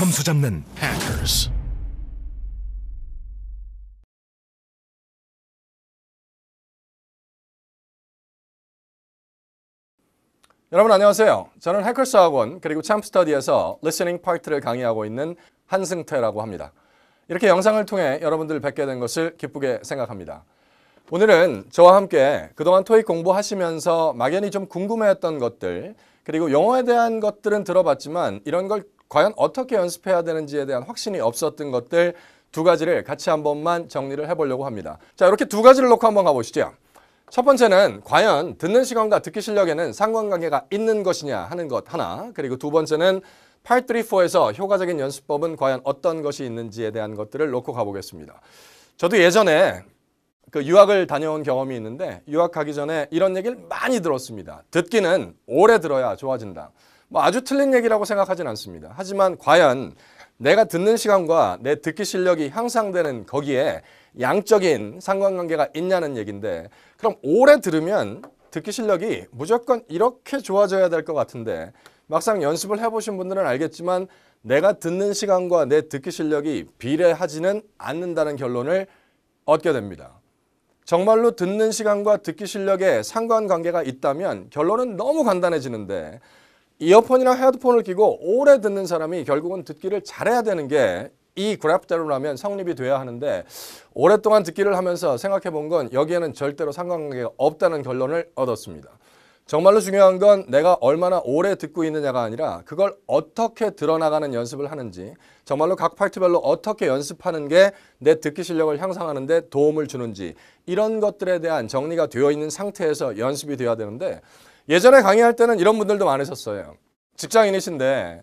점수 잡는 Hackers. 여러분 안녕하세요. 저는 해커스 학원 그리고 챔프스터디에서 리스닝 파트를 강의하고 있는 한승태라고 합니다. 이렇게 영상을 통해 여러분들 뵙게 된 것을 기쁘게 생각합니다. 오늘은 저와 함께 그동안 토익 공부하시면서 막연히 좀 궁금해했던 것들, 그리고 영어에 대한 것들은 들어봤지만 이런 걸 과연 어떻게 연습해야 되는지에 대한 확신이 없었던 것들 두 가지를 같이 한 번만 정리를 해보려고 합니다. 자, 이렇게 두 가지를 놓고 한번 가보시죠. 첫 번째는 과연 듣는 시간과 듣기 실력에는 상관관계가 있는 것이냐 하는 것 하나, 그리고 두 번째는 Part 3, 4에서 효과적인 연습법은 과연 어떤 것이 있는지에 대한 것들을 놓고 가보겠습니다. 저도 예전에 유학을 다녀온 경험이 있는데 유학 가기 전에 이런 얘기를 많이 들었습니다. 듣기는 오래 들어야 좋아진다. 뭐 아주 틀린 얘기라고 생각하진 않습니다. 하지만 과연 내가 듣는 시간과 내 듣기 실력이 향상되는 거기에 양적인 상관관계가 있냐는 얘기인데, 그럼 오래 들으면 듣기 실력이 무조건 이렇게 좋아져야 될 것 같은데 막상 연습을 해보신 분들은 알겠지만 내가 듣는 시간과 내 듣기 실력이 비례하지는 않는다는 결론을 얻게 됩니다. 정말로 듣는 시간과 듣기 실력에 상관관계가 있다면 결론은 너무 간단해지는데, 이어폰이나 헤드폰을 끼고 오래 듣는 사람이 결국은 듣기를 잘해야 되는 게 이 그래프대로라면 성립이 돼야 하는데, 오랫동안 듣기를 하면서 생각해 본 건 여기에는 절대로 상관관계가 없다는 결론을 얻었습니다. 정말로 중요한 건 내가 얼마나 오래 듣고 있느냐가 아니라 그걸 어떻게 들어나가는 연습을 하는지, 정말로 각 파트별로 어떻게 연습하는 게 내 듣기 실력을 향상하는 데 도움을 주는지, 이런 것들에 대한 정리가 되어 있는 상태에서 연습이 돼야 되는데, 예전에 강의할 때는 이런 분들도 많으셨어요. 직장인이신데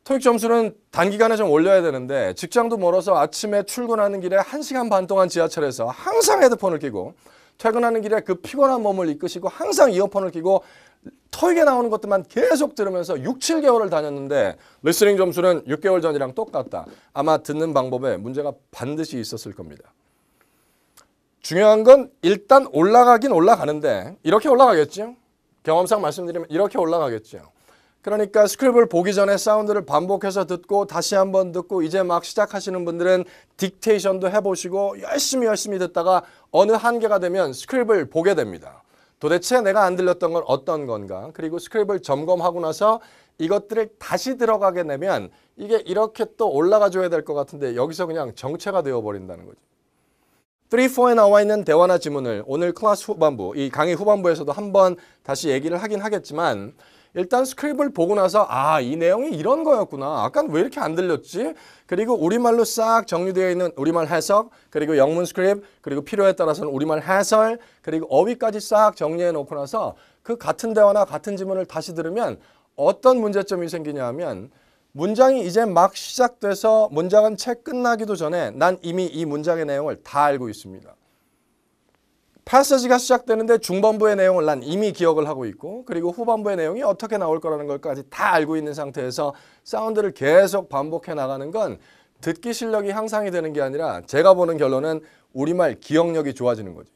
토익 점수는 단기간에 좀 올려야 되는데 직장도 멀어서 아침에 출근하는 길에 1시간 반 동안 지하철에서 항상 헤드폰을 끼고, 퇴근하는 길에 그 피곤한 몸을 이끄시고 항상 이어폰을 끼고 토익에 나오는 것들만 계속 들으면서 6, 7개월을 다녔는데 리스닝 점수는 6개월 전이랑 똑같다. 아마 듣는 방법에 문제가 반드시 있었을 겁니다. 중요한 건 일단 올라가긴 올라가는데 이렇게 올라가겠죠? 경험상 말씀드리면 이렇게 올라가겠죠. 그러니까 스크립을 보기 전에 사운드를 반복해서 듣고 다시 한번 듣고, 이제 막 시작하시는 분들은 딕테이션도 해보시고 열심히 듣다가 어느 한계가 되면 스크립을 보게 됩니다. 도대체 내가 안 들렸던 건 어떤 건가? 그리고 스크립을 점검하고 나서 이것들을 다시 들어가게 되면 이게 이렇게 또 올라가 줘야 될 것 같은데 여기서 그냥 정체가 되어버린다는 거죠. 3, 4에 나와 있는 대화나 지문을 오늘 클래스 후반부, 이 강의 후반부에서도 한번 다시 얘기를 하긴 하겠지만, 일단 스크립을 보고 나서 이 내용이 이런 거였구나. 아까는 왜 이렇게 안 들렸지? 그리고 우리말로 싹 정리되어 있는 우리말 해석, 그리고 영문 스크립, 그리고 필요에 따라서는 우리말 해설, 그리고 어휘까지 싹 정리해 놓고 나서 그 같은 대화나 같은 지문을 다시 들으면 어떤 문제점이 생기냐 하면, 문장이 이제 막 시작돼서 문장은 채 끝나기도 전에 난 이미 이 문장의 내용을 다 알고 있습니다. 패시지가 시작되는데 중반부의 내용을 난 이미 기억을 하고 있고, 그리고 후반부의 내용이 어떻게 나올 거라는 것까지 다 알고 있는 상태에서 사운드를 계속 반복해 나가는 건 듣기 실력이 향상이 되는 게 아니라 제가 보는 결론은 우리말 기억력이 좋아지는 거죠.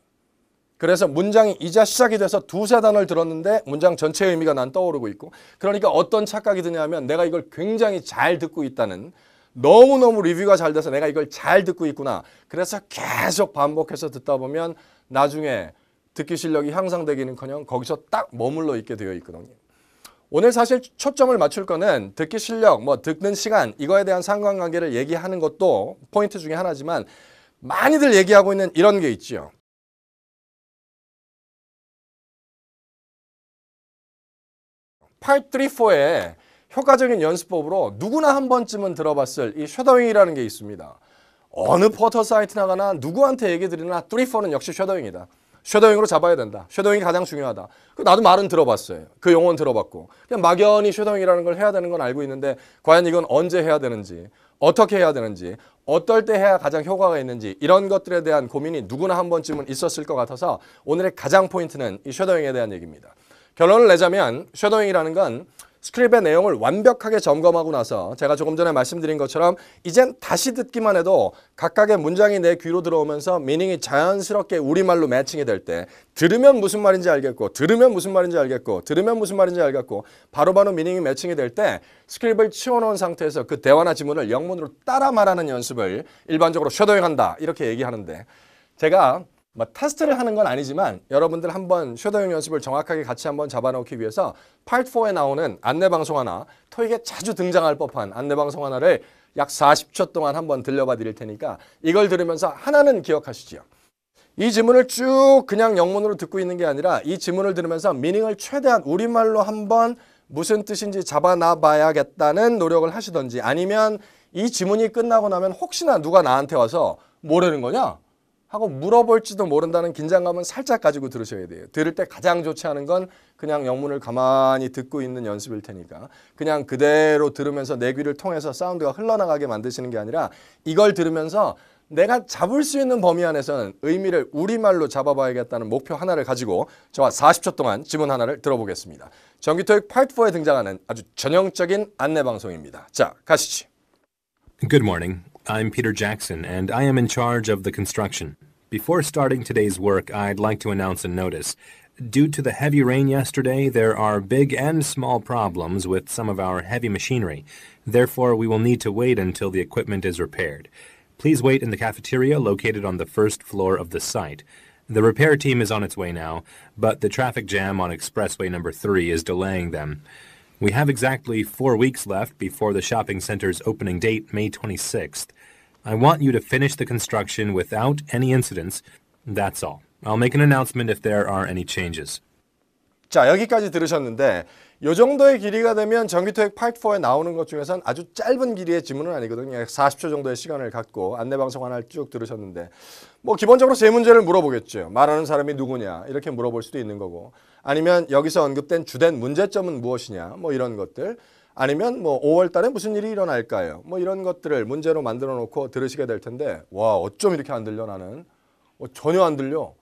그래서 문장이 이제 시작이 돼서 두세 단어를 들었는데 문장 전체의 의미가 난 떠오르고 있고, 그러니까 어떤 착각이 드냐면 내가 이걸 굉장히 잘 듣고 있다는, 너무너무 리뷰가 잘 돼서 내가 이걸 잘 듣고 있구나. 그래서 계속 반복해서 듣다 보면 나중에 듣기 실력이 향상되기는커녕 거기서 딱 머물러 있게 되어 있거든요. 오늘 사실 초점을 맞출 거는 듣기 실력, 듣는 시간, 이거에 대한 상관관계를 얘기하는 것도 포인트 중에 하나지만, 많이들 얘기하고 있는 이런 게 있죠. Part 3, 4에 효과적인 연습법으로 누구나 한 번쯤은 들어봤을 이 쉐도잉이라는 게 있습니다. 어느 포털 사이트 나가나 누구한테 얘기 드리나 3, 4는 역시 쉐도잉이다. 쉐도잉으로 잡아야 된다. 쉐도잉이 가장 중요하다. 나도 말은 들어봤어요. 그 용어는 들어봤고 그냥 막연히 쉐도잉이라는 걸 해야 되는 건 알고 있는데, 과연 이건 언제 해야 되는지, 어떻게 해야 되는지, 어떨 때 해야 가장 효과가 있는지, 이런 것들에 대한 고민이 누구나 한 번쯤은 있었을 것 같아서 오늘의 가장 포인트는 이 쉐도잉에 대한 얘기입니다. 결론을 내자면 쉐도잉이라는 건 스크립의 내용을 완벽하게 점검하고 나서 제가 조금 전에 말씀드린 것처럼 이젠 다시 듣기만 해도 각각의 문장이 내 귀로 들어오면서 미닝이 자연스럽게 우리말로 매칭이 될 때 들으면 무슨 말인지 알겠고 들으면 무슨 말인지 알겠고 들으면 무슨 말인지 알겠고 바로바로 미닝이 매칭이 될 때 스크립을 치워놓은 상태에서 그 대화나 지문을 영문으로 따라 말하는 연습을 일반적으로 쉐도잉한다 이렇게 얘기하는데 제가 테스트를 하는 건 아니지만 여러분들 한번 쉐도잉 연습을 정확하게 같이 한번 잡아놓기 위해서 파트 4에 나오는 안내방송 하나, 토익에 자주 등장할 법한 안내방송 하나를 약 40초 동안 한번 들려봐 드릴 테니까 이걸 들으면서 하나는 기억하시죠. 이 지문을 쭉 그냥 영문으로 듣고 있는 게 아니라 이 지문을 들으면서 미닝을 최대한 우리말로 한번 무슨 뜻인지 잡아놔 봐야겠다는 노력을 하시던지 아니면 이 지문이 끝나고 나면 혹시나 누가 나한테 와서 뭐라는 거냐? 하고 물어볼지도 모른다는 긴장감은 살짝 가지고 들으셔야 돼요. 들을 때 가장 좋지 않은 건 그냥 영문을 가만히 듣고 있는 연습일 테니까 그냥 그대로 들으면서 내 귀를 통해서 사운드가 흘러나가게 만드시는 게 아니라 이걸 들으면서 내가 잡을 수 있는 범위 안에서는 의미를 우리말로 잡아봐야겠다는 목표 하나를 가지고 저와 40초 동안 지문 하나를 들어보겠습니다. 정기토익 파트 4에 등장하는 아주 전형적인 안내방송입니다. 자, 가시죠. Good morning. I'm Peter Jackson, and I am in charge of the construction. Before starting today's work, I'd like to announce a notice. Due to the heavy rain yesterday, there are big and small problems with some of our heavy machinery. Therefore, we will need to wait until the equipment is repaired. Please wait in the cafeteria located on the first floor of the site. The repair team is on its way now, but the traffic jam on Expressway number 3 is delaying them. We have exactly 4 weeks left before the shopping center's opening date, May 26th. I want you to finish the construction without any incidents. That's all. I'll make an announcement if there are any changes. 자, 여기까지 들으셨는데 이 정도의 길이가 되면 정기토익 파트 4에 나오는 것 중에서는 아주 짧은 길이의 지문은 아니거든요. 약 40초 정도의 시간을 갖고 안내방송 하나를 쭉 들으셨는데 기본적으로 세 문제를 물어보겠죠. 말하는 사람이 누구냐 이렇게 물어볼 수도 있는 거고 아니면 여기서 언급된 주된 문제점은 무엇이냐 이런 것들 아니면 5월 달에 무슨 일이 일어날까요? 이런 것들을 문제로 만들어 놓고 들으시게 될 텐데 와 어쩜 이렇게 안 들려 나는 전혀 안 들려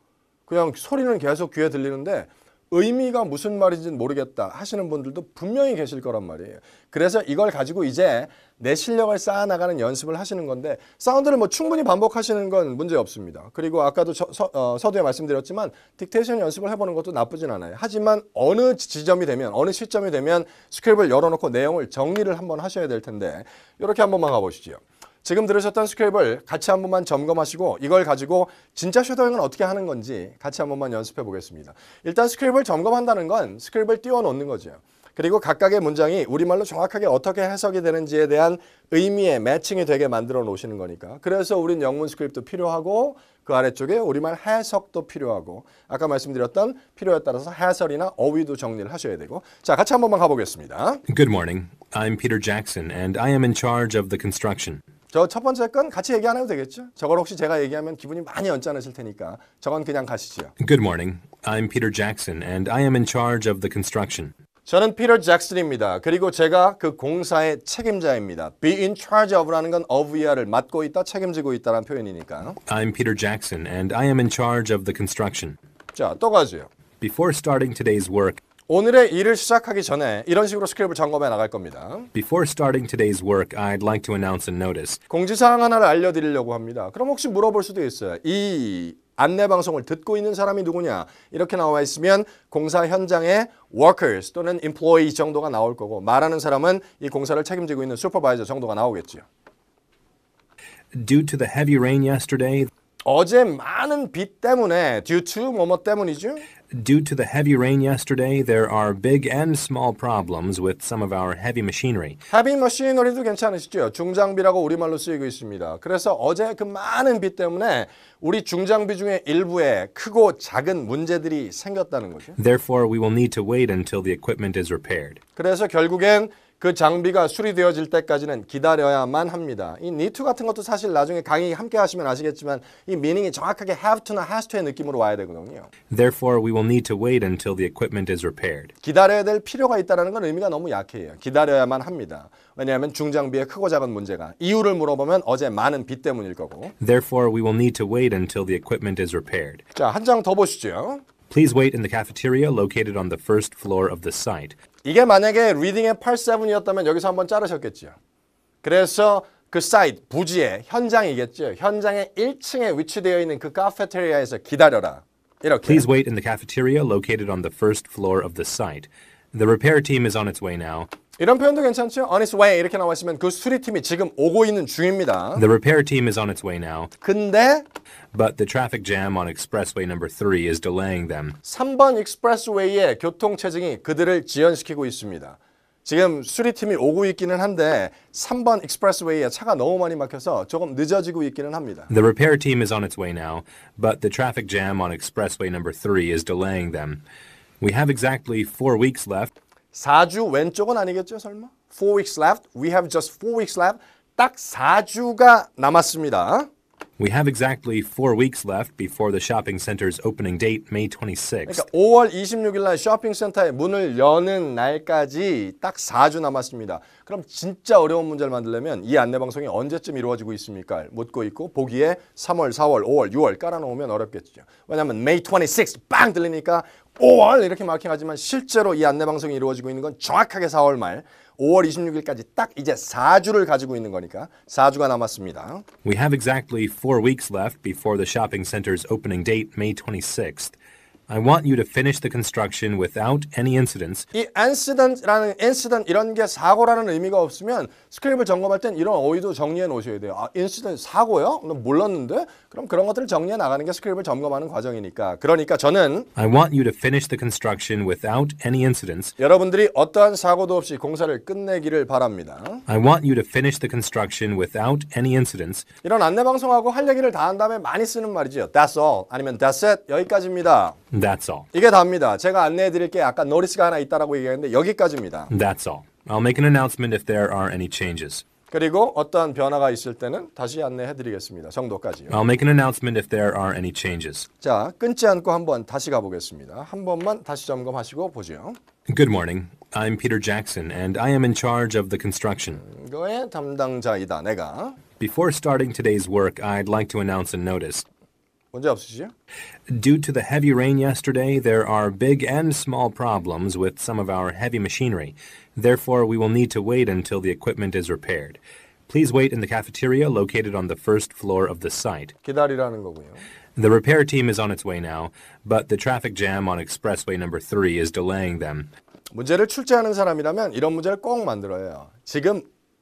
그냥 소리는 계속 귀에 들리는데 의미가 무슨 말인지는 모르겠다 하시는 분들도 분명히 계실 거란 말이에요. 그래서 이걸 가지고 이제 내 실력을 쌓아나가는 연습을 하시는 건데 사운드를 충분히 반복하시는 건 문제 없습니다. 그리고 아까도 서두에 말씀드렸지만 딕테이션 연습을 해보는 것도 나쁘진 않아요. 하지만 어느 지점이 되면 어느 시점이 되면 스크립을 열어놓고 내용을 정리를 한번 하셔야 될 텐데 이렇게 한 번만 가보시죠. 지금 들으셨던 스크립을 같이 한 번만 점검하시고 이걸 가지고 진짜 쉐도잉은 어떻게 하는 건지 같이 한 번만 연습해 보겠습니다. 일단 스크립을 점검한다는 건 스크립을 띄워놓는 거죠. 그리고 각각의 문장이 우리말로 정확하게 어떻게 해석이 되는지에 대한 의미의 매칭이 되게 만들어 놓으시는 거니까. 그래서 우린 영문 스크립도 필요하고 그 아래쪽에 우리말 해석도 필요하고 아까 말씀드렸던 필요에 따라서 해설이나 어휘도 정리를 하셔야 되고 자, 같이 한 번만 가보겠습니다. Good morning. I'm Peter Jackson, and I am in charge of the construction. 저 첫 번째 건 같이 얘기 안 해도 되겠죠? 저걸 혹시 제가 얘기하면 기분이 많이 언짢으실 테니까 저건 그냥 가시죠. Good morning. I'm Peter Jackson, and I am in charge of the construction. 저는 피터 잭슨입니다. 그리고 제가 그 공사의 책임자입니다. Be in charge of라는 건 of를 맡고 있다, 책임지고 있다라는 표현이니까. I'm Peter Jackson, and I am in charge of the construction. 자, 또 가죠. Before starting today's work, 오늘의 일을 시작하기 전에 이런 식으로 스크립을 점검해 나갈 겁니다. Before starting today's work, I'd like to announce a notice. 공지사항 하나를 알려드리려고 합니다. 그럼 혹시 물어볼 수도 있어요. 이 안내방송을 듣고 있는 사람이 누구냐? 이렇게 나와 있으면 공사 현장에 workers 또는 employee 정도가 나올 거고 말하는 사람은 이 공사를 책임지고 있는 supervisor 정도가 나오겠죠. Due to the heavy rain yesterday, 어제 많은 비 때문에 due to 뭐뭐 때문이죠? Due to the heavy rain yesterday, there are big and small problems with some of our heavy machinery. 헤비 머시너리도 괜찮으시죠? 중장비라고 우리말로 쓰이고 있습니다. 그래서 어제 그 많은 비 때문에 우리 중장비 중에 일부에 크고 작은 문제들이 생겼다는 거죠. Therefore, we will need to wait until the equipment is repaired. 그래서 결국엔 그 장비가 수리되어질 때까지는 기다려야만 합니다. 이 need to 같은 것도 사실 나중에 강의 함께 하시면 아시겠지만 이 미닝이 정확하게 have to나 has to의 느낌으로 와야 되거든요. Therefore, we will need to wait until the equipment is repaired. 기다려야 될 필요가 있다는 건 의미가 너무 약해요. 기다려야만 합니다. 왜냐하면 중장비의 크고 작은 문제가 이유를 물어보면 어제 많은 비 때문일 거고. Therefore, we will need to wait until the equipment is repaired. 자, 한 장 더 보시죠. Please wait in the cafeteria located on the first floor of the site. 이게 만약에 리딩의 8-7이었다면 여기서 한번 자르셨겠죠. 그래서 그 사이트, 부지의 현장이겠죠. 현장의 1층에 위치되어 있는 그 카페테리아에서 기다려라. 이렇게. Please wait in the cafeteria located on the first floor of the site. The repair team is on its way now. 이런 표현도 괜찮죠? On its way 이렇게 나와 있으면 그 수리팀이 지금 오고 있는 중입니다. The repair team is on its way now. 근데 But the traffic jam on expressway number 3 is delaying them. 3번 익스프레스웨이의 교통체증이 그들을 지연시키고 있습니다. 지금 수리팀이 오고 있기는 한데 3번 익스프레스웨이에 차가 너무 많이 막혀서 조금 늦어지고 있기는 합니다. The repair team is on its way now, but the traffic jam on expressway number 3 is delaying them. We have exactly 4 weeks left. 4주 왼쪽은 아니겠죠, 설마? 4 weeks left. We have just 4 weeks left. 딱 4주가 남았습니다. We have exactly 4 weeks left before the shopping center's opening date, May 26th. 그러니까 5월 26일 날 쇼핑센터의 문을 여는 날까지 딱 4주 남았습니다. 그럼 진짜 어려운 문제를 만들려면 이 안내방송이 언제쯤 이루어지고 있습니까? 묻고 있고 보기에 3월, 4월, 5월, 6월 깔아놓으면 어렵겠죠. 왜냐하면 May 26th 빵 들리니까 5월 이렇게 마킹하지만 실제로 이 안내방송이 이루어지고 있는 건 정확하게 4월 말 5월 26일까지 딱 이제 4주를 가지고 있는 거니까 4주가 남았습니다. We have exactly 4 weeks left before the shopping center's opening date, May 26th. I want you to finish the construction without any incidents. 이 incident라는 incident 이런 게 사고라는 의미가 없으면 스크립을 점검할 땐 이런 어휘도 정리해 놓으셔야 돼요. 아, incident 사고요? 난 몰랐는데? 그럼 그런 것들을 정리해 나가는 게 스크립을 점검하는 과정이니까. 그러니까 저는 I want you to finish the construction without any incidents. 여러분들이 어떠한 사고도 없이 공사를 끝내기를 바랍니다. I want you to finish the construction without any incidents. 이런 안내방송하고 할 얘기를 다 한 다음에 많이 쓰는 말이죠. That's all 아니면 that's it 여기까지입니다. That's all. 이게 답니다. 제가 안내해 드릴 게 아까 노리스가 하나 있다라고 얘기했는데 여기까지입니다. That's all. I'll make an announcement if there are any changes. 그리고 어떠한 변화가 있을 때는 다시 안내해 드리겠습니다. 정도까지요. I'll make an announcement if there are any changes. 자, 끊지 않고 한번 다시 가보겠습니다. 한 번만 다시 점검하시고 보죠. Good morning. I'm Peter Jackson, and I am in charge of the construction. 이거의 담당자이다, 내가. Before starting today's work, I'd like to announce a notice. 문제 없으시죠? Due to the heavy rain yesterday, there are big and small problems with some of our heavy machinery. Therefore, we will need to wait until the equipment is repaired. Please wait in the cafeteria located on the first floor of the site. 기다리라는 거고요. The repair team is on its way now, but the traffic jam on expressway number 3 is delaying them. 문제를 출제하는 사람이라면 이런 문제를 꼭 만들어요. 지금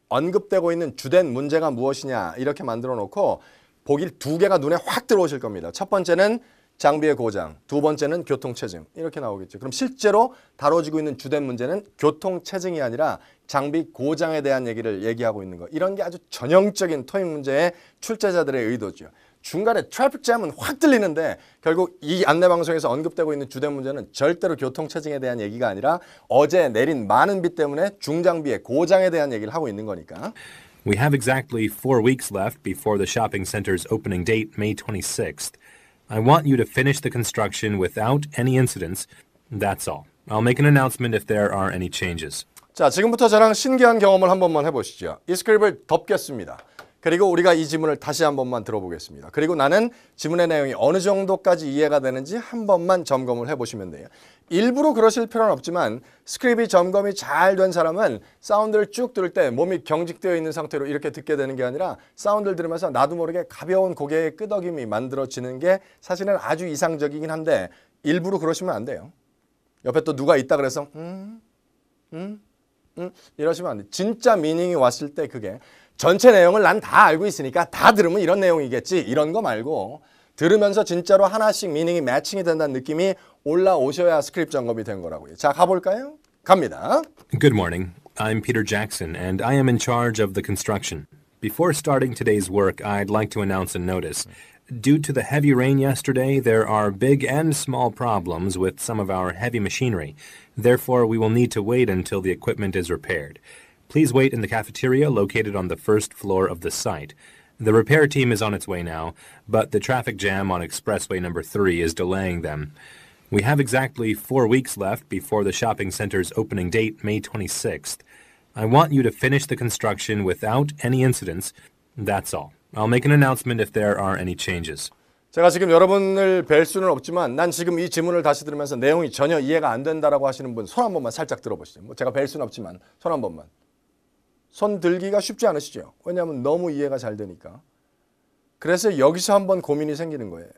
언급되고 있는 주된 문제가 무엇이냐 이렇게 만들어 놓고 보기 2개가 눈에 확 들어오실 겁니다. 첫 번째는 장비의 고장, 두 번째는 교통체증 이렇게 나오겠죠. 그럼 실제로 다뤄지고 있는 주된 문제는 교통체증이 아니라 장비 고장에 대한 얘기를 얘기하고 있는 거. 이런 게 아주 전형적인 토익 문제의 출제자들의 의도죠. 중간에 트래픽 잼은 확 들리는데 결국 이 안내방송에서 언급되고 있는 주된 문제는 절대로 교통체증에 대한 얘기가 아니라 어제 내린 많은 비 때문에 중장비의 고장에 대한 얘기를 하고 있는 거니까. We have exactly 4 weeks left before the shopping center's opening date, May 26th. I want you to finish the construction without any incidents. That's all. I'll make an announcement if there are any changes. 자, 지금부터 저랑 신기한 경험을 한 번만 해보시죠. 이 스크립을 덮겠습니다. 그리고 우리가 이 지문을 다시 한 번만 들어보겠습니다. 그리고 나는 지문의 내용이 어느 정도까지 이해가 되는지 한 번만 점검을 해보시면 돼요. 일부러 그러실 필요는 없지만 스크립이 점검이 잘 된 사람은 사운드를 쭉 들을 때 몸이 경직되어 있는 상태로 이렇게 듣게 되는 게 아니라 사운드를 들으면서 나도 모르게 가벼운 고개의 끄덕임이 만들어지는 게 사실은 아주 이상적이긴 한데 일부러 그러시면 안 돼요. 옆에 또 누가 있다 그래서 이러시면 안 돼요. 진짜 미닝이 왔을 때 그게 전체 내용을 난 다 알고 있으니까 다 들으면 이런 내용이겠지 이런 거 말고 들으면서 진짜로 하나씩 미닝이 매칭이 된다는 느낌이 올라오셔야 스크립 점검이 된 거라고요. 자, 가볼까요? 갑니다. Good morning. I'm Peter Jackson, and I am in charge of the construction. Before starting today's work, I'd like to announce a notice. Due to the heavy rain yesterday, there are big and small problems with some of our heavy machinery. Therefore, we will need to wait until the equipment is repaired. Please wait in the cafeteria located on the first floor of the site. The repair team is on its way now, but the traffic jam on expressway number 3 is delaying them. We have exactly 4 weeks left before the shopping center's opening date, May 26th. I want you to finish the construction without any incidents. That's all. I'll make an announcement if there are any changes. 제가 지금 여러분을 뵐 수는 없지만 난 지금 이 지문을 다시 들으면서 내용이 전혀 이해가 안 된다라고 하시는 분 손 한 번만 살짝 들어보시죠. 뭐 제가 뵐 수는 없지만 손 한 번만. 손 들기가 쉽지 않으시죠? 왜냐하면 너무 이해가 잘 되니까. 그래서 여기서 한번 고민이 생기는 거예요.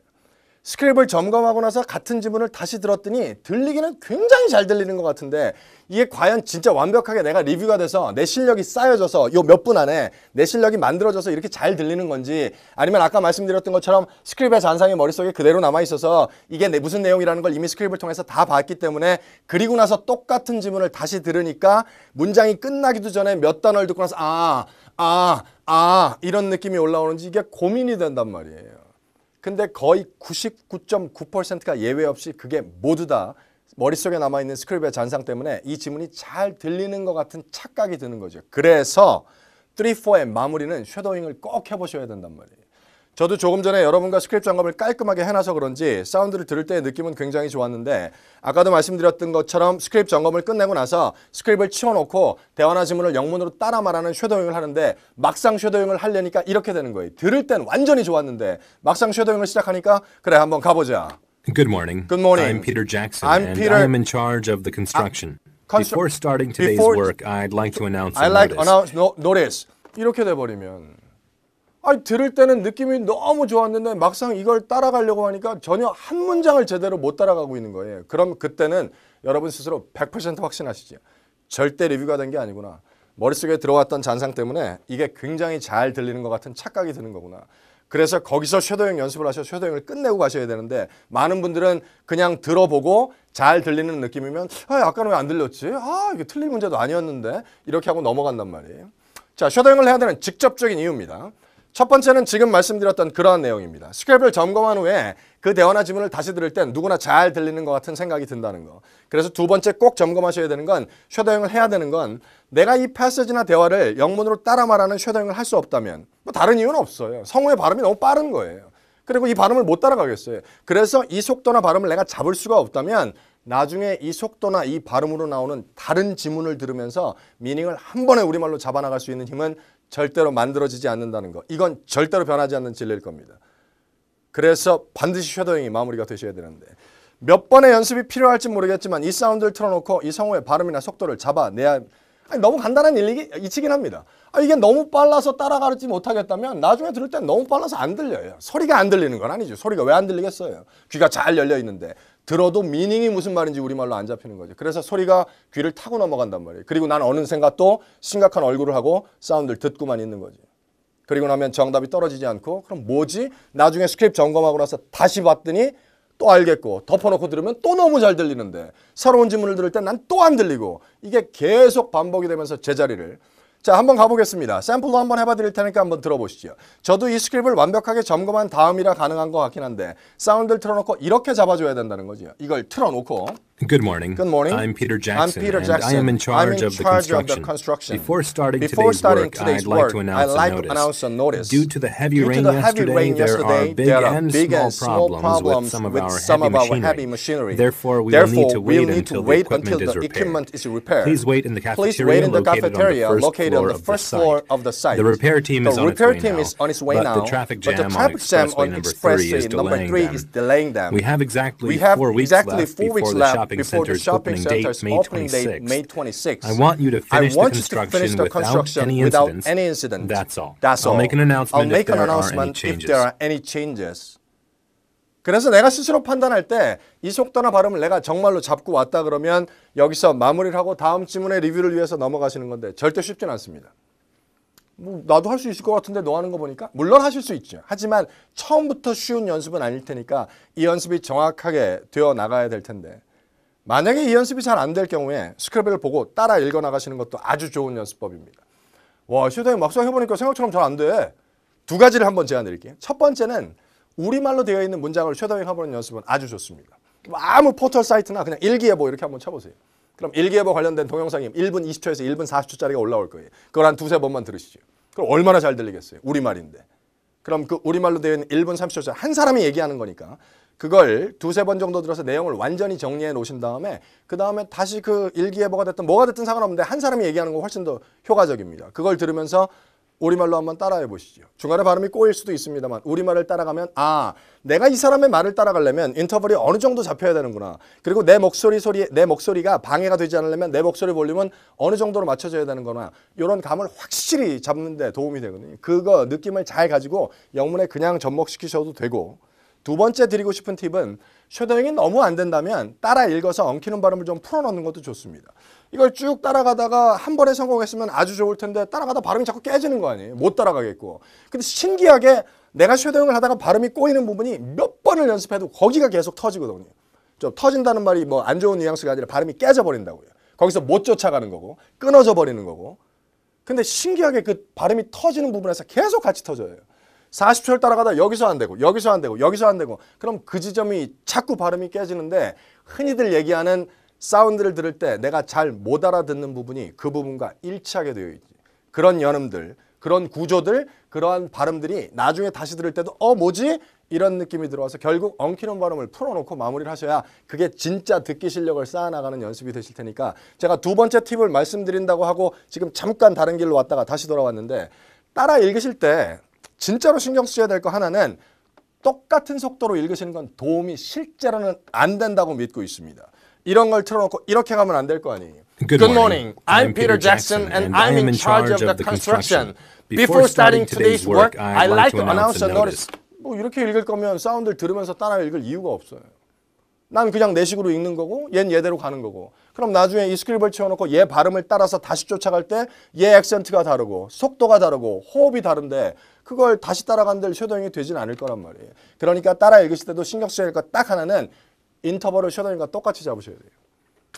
스크립을 점검하고 나서 같은 지문을 다시 들었더니 들리기는 굉장히 잘 들리는 것 같은데 이게 과연 진짜 완벽하게 내가 리뷰가 돼서 내 실력이 쌓여져서 요 몇 분 안에 내 실력이 만들어져서 이렇게 잘 들리는 건지 아니면 아까 말씀드렸던 것처럼 스크립의 잔상이 머릿속에 그대로 남아있어서 이게 무슨 내용이라는 걸 이미 스크립을 통해서 다 봤기 때문에 그리고 나서 똑같은 지문을 다시 들으니까 문장이 끝나기도 전에 몇 단어를 듣고 나서 이런 느낌이 올라오는지 이게 고민이 된단 말이에요. 근데 거의 99.9%가 예외 없이 그게 모두 다 머릿속에 남아있는 스크립의 잔상 때문에 이 지문이 잘 들리는 것 같은 착각이 드는 거죠. 그래서 3, 4의 마무리는 쉐도잉을 꼭 해보셔야 된단 말이에요. 저도 조금 전에 여러분과 스크립 점검을 깔끔하게 해놔서 그런지 사운드를 들을 때의 느낌은 굉장히 좋았는데 아까도 말씀드렸던 것처럼 스크립 점검을 끝내고 나서 스크립을 치워놓고 대화나 지문을 영문으로 따라 말하는 쉐도잉을 하는데 막상 쉐도잉을 하려니까 이렇게 되는 거예요. 들을 땐 완전히 좋았는데 막상 쉐도잉을 시작하니까 그래 한번 가보자. Good morning. Good morning. I'm Peter Jackson, I'm and Peter- I am in charge of the construction. Before starting today's before- work, I'd like to announce I a like notice. notice. 이렇게 돼버리면 들을 때는 느낌이 너무 좋았는데 막상 이걸 따라가려고 하니까 전혀 한 문장을 제대로 못 따라가고 있는 거예요. 그럼 그때는 여러분 스스로 100% 확신하시죠. 절대 리뷰가 된 게 아니구나. 머릿속에 들어왔던 잔상 때문에 이게 굉장히 잘 들리는 것 같은 착각이 드는 거구나. 그래서 거기서 쉐도잉 연습을 하셔서 쉐도잉을 끝내고 가셔야 되는데 많은 분들은 그냥 들어보고 잘 들리는 느낌이면 아까는 왜 안 들렸지? 이게 틀린 문제도 아니었는데 이렇게 하고 넘어간단 말이에요. 자, 쉐도잉을 해야 되는 직접적인 이유입니다. 첫 번째는 지금 말씀드렸던 그러한 내용입니다. 스크립을 점검한 후에 그 대화나 지문을 다시 들을 땐 누구나 잘 들리는 것 같은 생각이 든다는 거. 그래서 두 번째 꼭 점검하셔야 되는 건 쉐도잉을 해야 되는 건 내가 이 패시지나 대화를 영문으로 따라 말하는 쉐도잉을 할 수 없다면 뭐 다른 이유는 없어요. 성우의 발음이 너무 빠른 거예요. 그리고 이 발음을 못 따라가겠어요. 그래서 이 속도나 발음을 내가 잡을 수가 없다면 나중에 이 속도나 이 발음으로 나오는 다른 지문을 들으면서 미닝을 한 번에 우리말로 잡아나갈 수 있는 힘은 절대로 만들어지지 않는다는 거. 이건 절대로 변하지 않는 진리일 겁니다. 그래서 반드시 쉐도잉이 마무리가 되셔야 되는데 몇 번의 연습이 필요할지 모르겠지만 이 사운드를 틀어놓고 이 성우의 발음이나 속도를 잡아내야 너무 간단한 이치긴 합니다. 이게 너무 빨라서 따라가지 못하겠다면 나중에 들을 땐 너무 빨라서 안 들려요. 소리가 안 들리는 건 아니죠. 소리가 왜 안 들리겠어요? 귀가 잘 열려 있는데 들어도 미닝이 무슨 말인지 우리말로 안 잡히는 거죠. 그래서 소리가 귀를 타고 넘어간단 말이에요. 그리고 나는 어느샌가 또 심각한 얼굴을 하고 사운드를 듣고만 있는 거죠. 그리고 나면 정답이 떨어지지 않고 그럼 뭐지? 나중에 스크립 점검하고 나서 다시 봤더니 또 알겠고 덮어놓고 들으면 또 너무 잘 들리는데 새로운 지문을 들을 땐 난 또 안 들리고 이게 계속 반복이 되면서 제자리를 자 한번 가보겠습니다. 샘플로 한번 해봐 드릴 테니까 한번 들어보시죠. 저도 이 스크립을 완벽하게 점검한 다음이라 가능한 것 같긴 한데 사운드를 틀어놓고 이렇게 잡아줘야 된다는 거죠. 이걸 틀어놓고 Good morning. Good morning. I'm Peter Jackson, I'm Peter and I am in charge of the construction. Before starting today's work, I'd like to announce a notice. Due to the heavy rain yesterday, there are big and small problems with some of our heavy machinery. Therefore, we will need to wait until the equipment is repaired. Please wait in the cafeteria located on the first floor of the site. The repair team is on its way now, but the traffic jam on expressway number 3 is delaying them. We have exactly 4 weeks left before the shopping center's opening date, May 26th. I want you to finish the construction without any incident. That's all. I'll make an announcement if there are any changes. 그래서 내가 스스로 판단할 때 이 속도나 발음을 내가 정말로 잡고 왔다 그러면 여기서 마무리를 하고 다음 지문의 리뷰를 위해서 넘어가시는 건데 절대 쉽진 않습니다. 나도 할 수 있을 것 같은데 너 하는 거 보니까 물론 하실 수 있죠. 하지만 처음부터 쉬운 연습은 아닐 테니까 이 연습이 정확하게 되어 나가야 될 텐데 만약에 이 연습이 잘 안 될 경우에 스크립을 보고 따라 읽어 나가시는 것도 아주 좋은 연습법입니다. 와, 쉐도잉 막상 해보니까 생각처럼 잘 안 돼. 두 가지를 한번 제안 드릴게요. 첫 번째는 우리말로 되어 있는 문장을 쉐도잉 해보는 연습은 아주 좋습니다. 아무 포털 사이트나 그냥 일기예보 이렇게 한번 쳐보세요. 그럼 일기예보 관련된 동영상이 1분 20초에서 1분 40초짜리가 올라올 거예요. 그걸 한 두세 번만 들으시죠. 그럼 얼마나 잘 들리겠어요? 우리말인데. 그럼 그 우리말로 되어 있는 1분 30초짜리 한 사람이 얘기하는 거니까 그걸 두세 번 정도 들어서 내용을 완전히 정리해 놓으신 다음에 그 다음에 다시 그 일기예보가 됐든 뭐가 됐든 상관없는데 한 사람이 얘기하는 거 훨씬 더 효과적입니다. 그걸 들으면서 우리말로 한번 따라해 보시죠. 중간에 발음이 꼬일 수도 있습니다만 우리말을 따라가면 아, 내가 이 사람의 말을 따라가려면 인터벌이 어느 정도 잡혀야 되는구나. 그리고 내 목소리가 방해가 되지 않으려면 내 목소리 볼륨은 어느 정도로 맞춰져야 되는 거나 이런 감을 확실히 잡는 데 도움이 되거든요. 그거 느낌을 잘 가지고 영문에 그냥 접목시키셔도 되고 두 번째 드리고 싶은 팁은 쉐도잉이 너무 안 된다면 따라 읽어서 엉키는 발음을 좀 풀어넣는 것도 좋습니다. 이걸 쭉 따라가다가 한 번에 성공했으면 아주 좋을 텐데 따라가다 발음이 자꾸 깨지는 거 아니에요. 못 따라가겠고. 근데 신기하게 내가 쉐도잉을 하다가 발음이 꼬이는 부분이 몇 번을 연습해도 거기가 계속 터지거든요. 좀 터진다는 말이 뭐 안 좋은 뉘앙스가 아니라 발음이 깨져버린다고요. 거기서 못 쫓아가는 거고 끊어져 버리는 거고. 근데 신기하게 그 발음이 터지는 부분에서 계속 같이 터져요. 40초를 따라가다 여기서 안 되고 여기서 안 되고 여기서 안 되고 그럼 그 지점이 자꾸 발음이 깨지는데 흔히들 얘기하는 사운드를 들을 때 내가 잘 못 알아듣는 부분이 그 부분과 일치하게 되어 있지. 그런 연음들, 그런 구조들, 그러한 발음들이 나중에 다시 들을 때도 뭐지? 이런 느낌이 들어와서 결국 엉키는 발음을 풀어놓고 마무리를 하셔야 그게 진짜 듣기 실력을 쌓아나가는 연습이 되실 테니까 제가 두 번째 팁을 말씀드린다고 하고 지금 잠깐 다른 길로 왔다가 다시 돌아왔는데 따라 읽으실 때 진짜로 신경 쓰셔야 될 거 하나는 똑같은 속도로 읽으시는 건 도움이 실제로는 안 된다고 믿고 있습니다. 이런 걸 틀어놓고 이렇게 가면 안 될 거 아니에요. Good morning. I'm Peter Jackson and I'm in charge of the construction. Before starting today's work, I'd like to announce a notice. 뭐 이렇게 읽을 거면 사운드를 들으면서 따라 읽을 이유가 없어요. 난 그냥 내 식으로 읽는 거고 얜 얘대로 가는 거고 그럼 나중에 이 스크립을 채워놓고 얘 발음을 따라서 다시 쫓아갈 때 얘 액센트가 다르고 속도가 다르고 호흡이 다른데 그걸 다시 따라간들 쉐도잉이 되진 않을 거란 말이에요. 그러니까 따라 읽으실 때도 신경 써야 할 것 딱 하나는 인터벌을 쉐도잉과 똑같이 잡으셔야 돼요.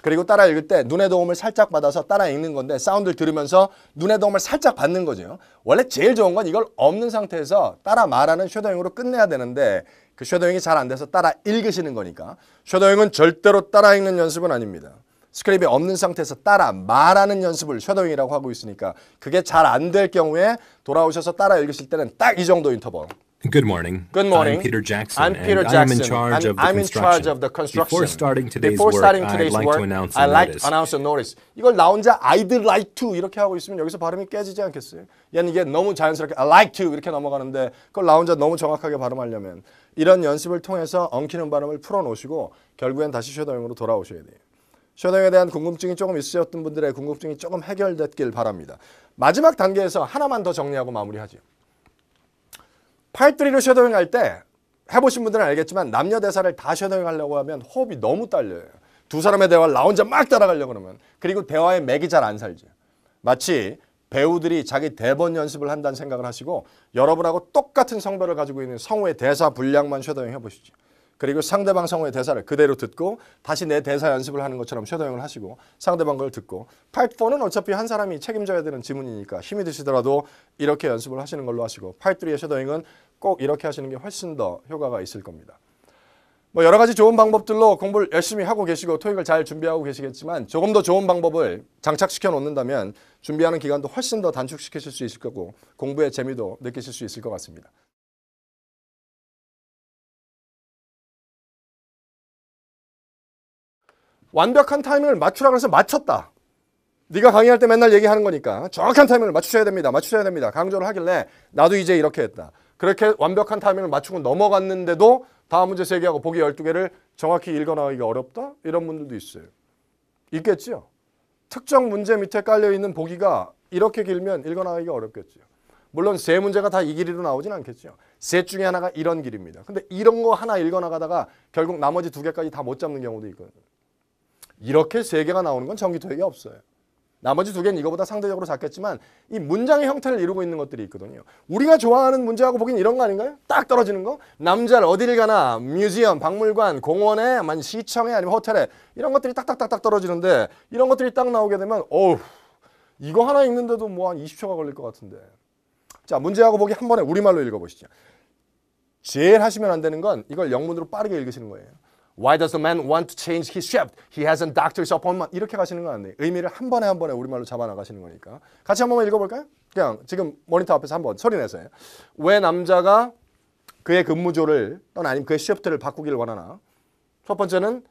그리고 따라 읽을 때 눈의 도움을 살짝 받아서 따라 읽는 건데 사운드를 들으면서 눈의 도움을 살짝 받는 거죠. 원래 제일 좋은 건 이걸 없는 상태에서 따라 말하는 쉐도잉으로 끝내야 되는데 그 쉐도잉이 잘 안 돼서 따라 읽으시는 거니까 쉐도잉은 절대로 따라 읽는 연습은 아닙니다. 스크립이 없는 상태에서 따라 말하는 연습을 쉐도잉이라고 하고 있으니까 그게 잘 안 될 경우에 돌아오셔서 따라 읽으실 때는 딱 이 정도 인터벌. Good morning. Good morning. I'm Peter Jackson. I'm Peter and Jackson. I'm in charge of the construction. Before starting today's work, I'd like to announce a notice. 이걸 나 혼자 I'd like to 이렇게 하고 있으면 여기서 발음이 깨지지 않겠어요? 얘는 이게 너무 자연스럽게 I like to 이렇게 넘어가는데 그걸 나 혼자 너무 정확하게 발음하려면 이런 연습을 통해서 엉키는 발음을 풀어놓으시고 결국엔 다시 쉐도잉으로 돌아오셔야 돼요. 쉐도잉에 대한 궁금증이 조금 있으셨던 분들의 궁금증이 조금 해결됐길 바랍니다. 마지막 단계에서 하나만 더 정리하고 마무리하죠. 팔3로 쉐도잉 할 때 해보신 분들은 알겠지만 남녀 대사를 다 쉐도잉 하려고 하면 호흡이 너무 딸려요. 두 사람의 대화를 나 혼자 막 따라가려고 그러면 그리고 대화의 맥이 잘 안 살죠. 마치 배우들이 자기 대본 연습을 한다는 생각을 하시고 여러분하고 똑같은 성별을 가지고 있는 성우의 대사 분량만 쉐도잉 해보시죠. 그리고 상대방 성우의 대사를 그대로 듣고 다시 내 대사 연습을 하는 것처럼 쉐도잉을 하시고 상대방 걸 듣고 파트 4는 어차피 한 사람이 책임져야 되는 지문이니까 힘이 드시더라도 이렇게 연습을 하시는 걸로 하시고 파트 3의 쉐도잉은 꼭 이렇게 하시는 게 훨씬 더 효과가 있을 겁니다. 뭐 여러 가지 좋은 방법들로 공부를 열심히 하고 계시고 토익을 잘 준비하고 계시겠지만 조금 더 좋은 방법을 장착시켜 놓는다면 준비하는 기간도 훨씬 더 단축시키실 수 있을 거고 공부의 재미도 느끼실 수 있을 것 같습니다. 완벽한 타이밍을 맞추라고 해서 맞췄다. 네가 강의할 때 맨날 얘기하는 거니까 정확한 타이밍을 맞추셔야 됩니다. 맞추셔야 됩니다. 강조를 하길래 나도 이제 이렇게 했다. 그렇게 완벽한 타이밍을 맞추고 넘어갔는데도 다음 문제 3개하고 보기 12개를 정확히 읽어나가기가 어렵다? 이런 분들도 있어요. 있겠죠? 특정 문제 밑에 깔려있는 보기가 이렇게 길면 읽어나가기가 어렵겠죠. 물론 3문제가 다 이 길이로 나오진 않겠죠. 셋 중에 하나가 이런 길입니다. 근데 이런 거 하나 읽어나가다가 결국 나머지 2개까지 다 못 잡는 경우도 있거든요. 이렇게 3개가 나오는 건 전기 토익이 없어요. 나머지 2개는 이거보다 상대적으로 작겠지만 이 문장의 형태를 이루고 있는 것들이 있거든요. 우리가 좋아하는 문제하고 보기엔 이런 거 아닌가요? 딱 떨어지는 거? 남자를 어디를 가나 뮤지엄, 박물관, 공원에, 아니면 시청에, 아니면 호텔에 이런 것들이 딱딱딱딱 떨어지는데 이런 것들이 딱 나오게 되면 어우 이거 하나 읽는데도 뭐 한 20초가 걸릴 것 같은데. 자, 문제하고 보기 한 번에 우리말로 읽어보시죠. 제일 하시면 안 되는 건 이걸 영문으로 빠르게 읽으시는 거예요. Why does the man want to change his shift? He has a doctor's appointment. 이렇게 가시는 건 안 돼요. 의미를 한 번에 우리말로 잡아나가시는 거니까. 같이 한 번만 읽어볼까요? 그냥 지금 모니터 앞에서 한번 소리 내세요. 왜 남자가 그의 근무조를 또는 아니면 그의 시프트를 바꾸기를 원하나? 첫 번째는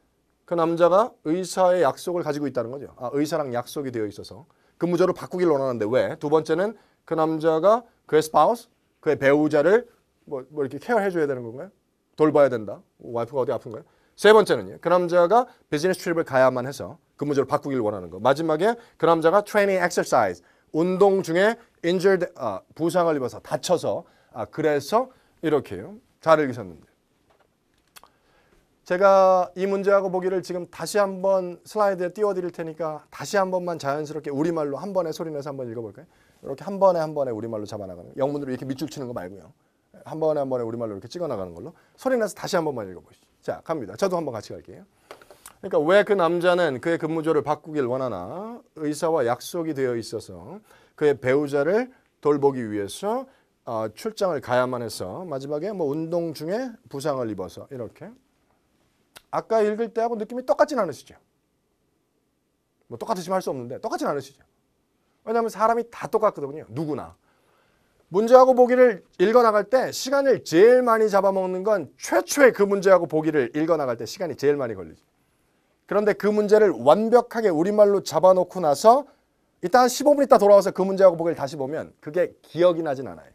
그 남자가 의사의 약속을 가지고 있다는 거죠. 의사랑 약속이 되어 있어서 근무조를 바꾸기를 원하는데 왜? 두 번째는 그 남자가 그의 spouse, 그의 배우자를 뭐 이렇게 케어해줘야 되는 건가요? 돌봐야 된다. 와이프가 어디 아픈가요? 세 번째는요. 그 남자가 비즈니스 트립을 가야만 해서 근무제를 바꾸길 원하는 거. 마지막에 그 남자가 트레이닝 엑서사이즈, 운동 중에 injured, 부상을 입어서 다쳐서 그래서 이렇게요. 잘 읽으셨는데. 제가 이 문제하고 보기를 지금 다시 한번 슬라이드에 띄워드릴 테니까 다시 한 번만 자연스럽게 우리말로 한 번에 소리내서 한번 읽어볼까요? 이렇게 한 번에 우리말로 잡아나가는 영문으로 이렇게 밑줄 치는 거 말고요. 한 번에 우리말로 이렇게 찍어나가는 걸로 소리내서 다시 한 번만 읽어보시죠. 자, 갑니다. 저도 한번 같이 갈게요. 그러니까 왜 그 남자는 그의 근무조를 바꾸길 원하나? 의사와 약속이 되어 있어서 그의 배우자를 돌보기 위해서 출장을 가야만 해서 마지막에 뭐 운동 중에 부상을 입어서 이렇게 아까 읽을 때하고 느낌이 똑같진 않으시죠? 뭐 똑같으시면 할 수 없는데 똑같진 않으시죠? 왜냐하면 사람이 다 똑같거든요. 누구나. 문제하고 보기를 읽어나갈 때 시간을 제일 많이 잡아먹는 건 최초의 그 문제하고 보기를 읽어나갈 때 시간이 제일 많이 걸리죠. 그런데 그 문제를 완벽하게 우리말로 잡아놓고 나서 이따 한 15분 있다 돌아와서 그 문제하고 보기를 다시 보면 그게 기억이 나진 않아요.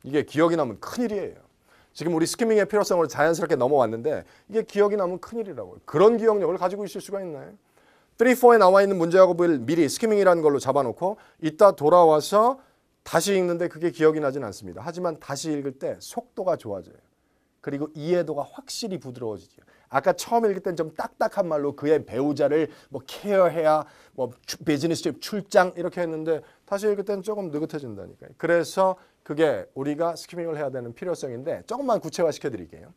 이게 기억이 나면 큰일이에요. 지금 우리 스키밍의 필요성으로 자연스럽게 넘어왔는데 이게 기억이 나면 큰일이라고요. 그런 기억력을 가지고 있을 수가 있나요? 3, 4에 나와 있는 문제하고 보기를 미리 스키밍이라는 걸로 잡아놓고 이따 돌아와서 다시 읽는데 그게 기억이 나진 않습니다. 하지만 다시 읽을 때 속도가 좋아져요. 그리고 이해도가 확실히 부드러워지죠. 아까 처음 읽을 땐 좀 딱딱한 말로 그의 배우자를 뭐 케어해야 뭐 비즈니스 트립 출장 이렇게 했는데 다시 읽을 땐 조금 느긋해진다니까요. 그래서 그게 우리가 스키밍을 해야 되는 필요성인데 조금만 구체화시켜 드릴게요.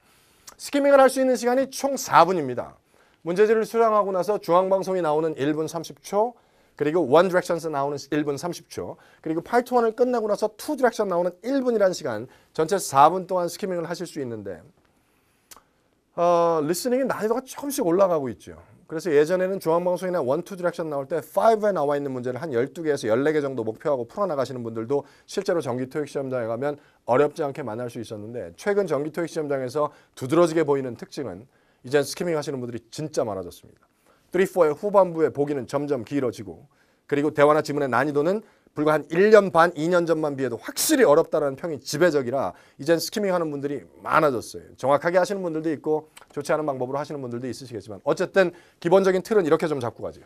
스키밍을 할 수 있는 시간이 총 4분입니다. 문제지를 수량하고 나서 중앙방송이 나오는 1분 30초, 그리고 One Directions 나오는 1분 30초, 그리고 Part 1을 끝나고 나서 Two Direction 나오는 1분이라는 시간, 전체 4분 동안 스키밍을 하실 수 있는데 리스닝의 난이도가 조금씩 올라가고 있죠. 그래서 예전에는 중앙방송이나 1, 2 디렉션 나올 때 5에 나와 있는 문제를 한 12개에서 14개 정도 목표하고 풀어나가시는 분들도 실제로 정기 토익 시험장에 가면 어렵지 않게 만날 수 있었는데 최근 정기 토익 시험장에서 두드러지게 보이는 특징은 이제 스키밍 하시는 분들이 진짜 많아졌습니다. 3, 4의 후반부에 보기는 점점 길어지고 그리고 대화나 지문의 난이도는 불과 한 1년 반, 2년 전만 비해도 확실히 어렵다는 평이 지배적이라 이젠 스키밍 하는 분들이 많아졌어요. 정확하게 하시는 분들도 있고 좋지 않은 방법으로 하시는 분들도 있으시겠지만 어쨌든 기본적인 틀은 이렇게 좀 잡고 가죠.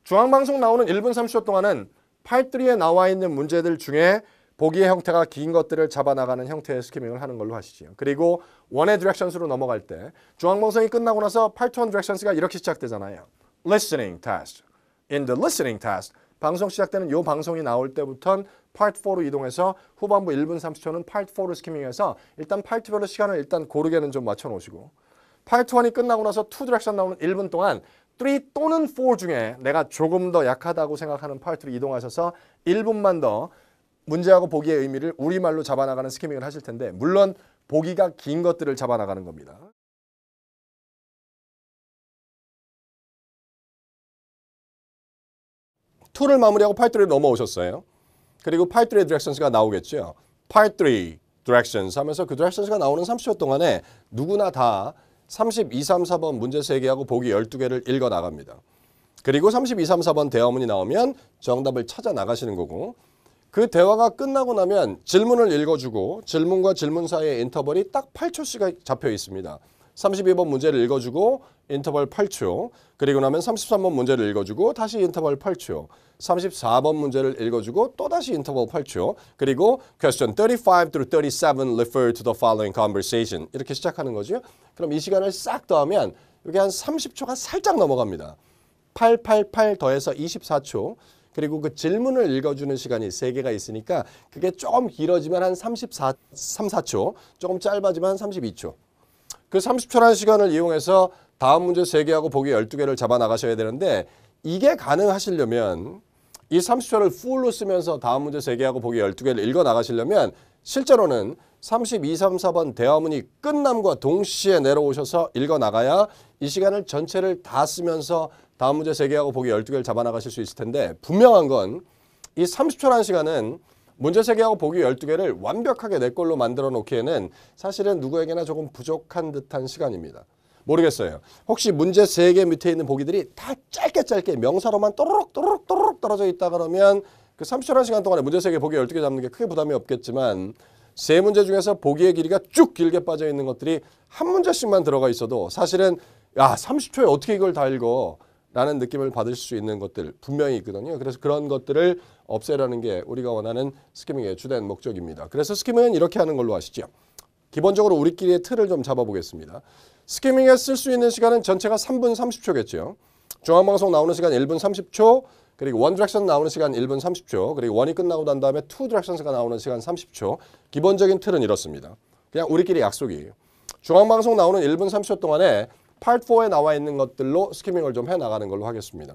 중앙방송 나오는 1분 30초 동안은 Part 3에 나와 있는 문제들 중에 보기의 형태가 긴 것들을 잡아나가는 형태의 스키밍을 하는 걸로 하시죠. 그리고 원의 디렉션스로 넘어갈 때 중앙방송이 끝나고 나서 Part 1 디렉션스가 이렇게 시작되잖아요. Listening test. In the listening test. 방송 시작되는 이 방송이 나올 때부터는 Part 4로 이동해서 후반부 1분 30초는 Part 4로 스키밍해서 일단 파트별로 시간을 일단 고르게는 좀 맞춰놓으시고 Part 1이 끝나고 나서 2 디렉션 나오는 1분 동안 3 또는 4 중에 내가 조금 더 약하다고 생각하는 파트로 이동하셔서 1분만 더 문제하고 보기의 의미를 우리말로 잡아나가는 스키밍을 하실 텐데 물론 보기가 긴 것들을 잡아나가는 겁니다. 2를 마무리하고 Part 3로 넘어오셨어요. 그리고 Part 3의 Directions가 나오겠죠. Part 3 Directions 하면서 그 Directions가 나오는 30초 동안에 누구나 다 32, 3, 4번 문제 3개하고 보기 12개를 읽어 나갑니다. 그리고 32, 3, 4번 대화문이 나오면 정답을 찾아 나가시는 거고 그 대화가 끝나고 나면 질문을 읽어주고 질문과 질문 사이의 인터벌이 딱 8초씩 잡혀 있습니다. 32번 문제를 읽어주고 인터벌 8초, 그리고 나면 33번 문제를 읽어주고 다시 인터벌 8초, 34번 문제를 읽어주고 또다시 인터벌 8초, 그리고 question 35 through 37 refer to the following conversation 이렇게 시작하는 거죠. 그럼 이 시간을 싹 더하면 이게 한 30초가 살짝 넘어갑니다. 888 더해서 24초, 그리고 그 질문을 읽어주는 시간이 3개가 있으니까 그게 조금 길어지면 한 34초, 조금 짧아지면 한 32초. 그 30초라는 시간을 이용해서 다음 문제 3개하고 보기 12개를 잡아 나가셔야 되는데 이게 가능하시려면 이 30초를 풀로 쓰면서 다음 문제 3개하고 보기 12개를 읽어 나가시려면 실제로는 32, 3, 4번 대화문이 끝남과 동시에 내려오셔서 읽어 나가야 이 시간을 전체를 다 쓰면서 다음 문제 3개하고 보기 12개를 잡아 나가실 수 있을 텐데 분명한 건 이 30초라는 시간은 문제 3개하고 보기 12개를 완벽하게 내 걸로 만들어 놓기에는 사실은 누구에게나 조금 부족한 듯한 시간입니다. 모르겠어요. 혹시 문제 3개 밑에 있는 보기들이 다 짧게 명사로만 또르륵 떨어져 있다 그러면 그 30초라는 시간 동안에 문제 3개 보기 12개 잡는 게 크게 부담이 없겠지만 세 문제 중에서 보기의 길이가 쭉 길게 빠져 있는 것들이 한 문제씩만 들어가 있어도 사실은 야 30초에 어떻게 이걸 다 읽어? 라는 느낌을 받을 수 있는 것들 분명히 있거든요. 그래서 그런 것들을 없애라는 게 우리가 원하는 스키밍의 주된 목적입니다. 그래서 스키밍은 이렇게 하는 걸로 아시죠? 기본적으로 우리끼리의 틀을 좀 잡아보겠습니다. 스키밍에 쓸 수 있는 시간은 전체가 3분 30초겠죠. 중앙방송 나오는 시간 1분 30초, 그리고 원 디렉션 나오는 시간 1분 30초, 그리고 원이 끝나고 난 다음에 투 디렉션스가 나오는 시간 30초. 기본적인 틀은 이렇습니다. 그냥 우리끼리 약속이에요. 중앙방송 나오는 1분 30초 동안에 파트 4에 나와 있는 것들로 스키밍을 좀 해나가는 걸로 하겠습니다.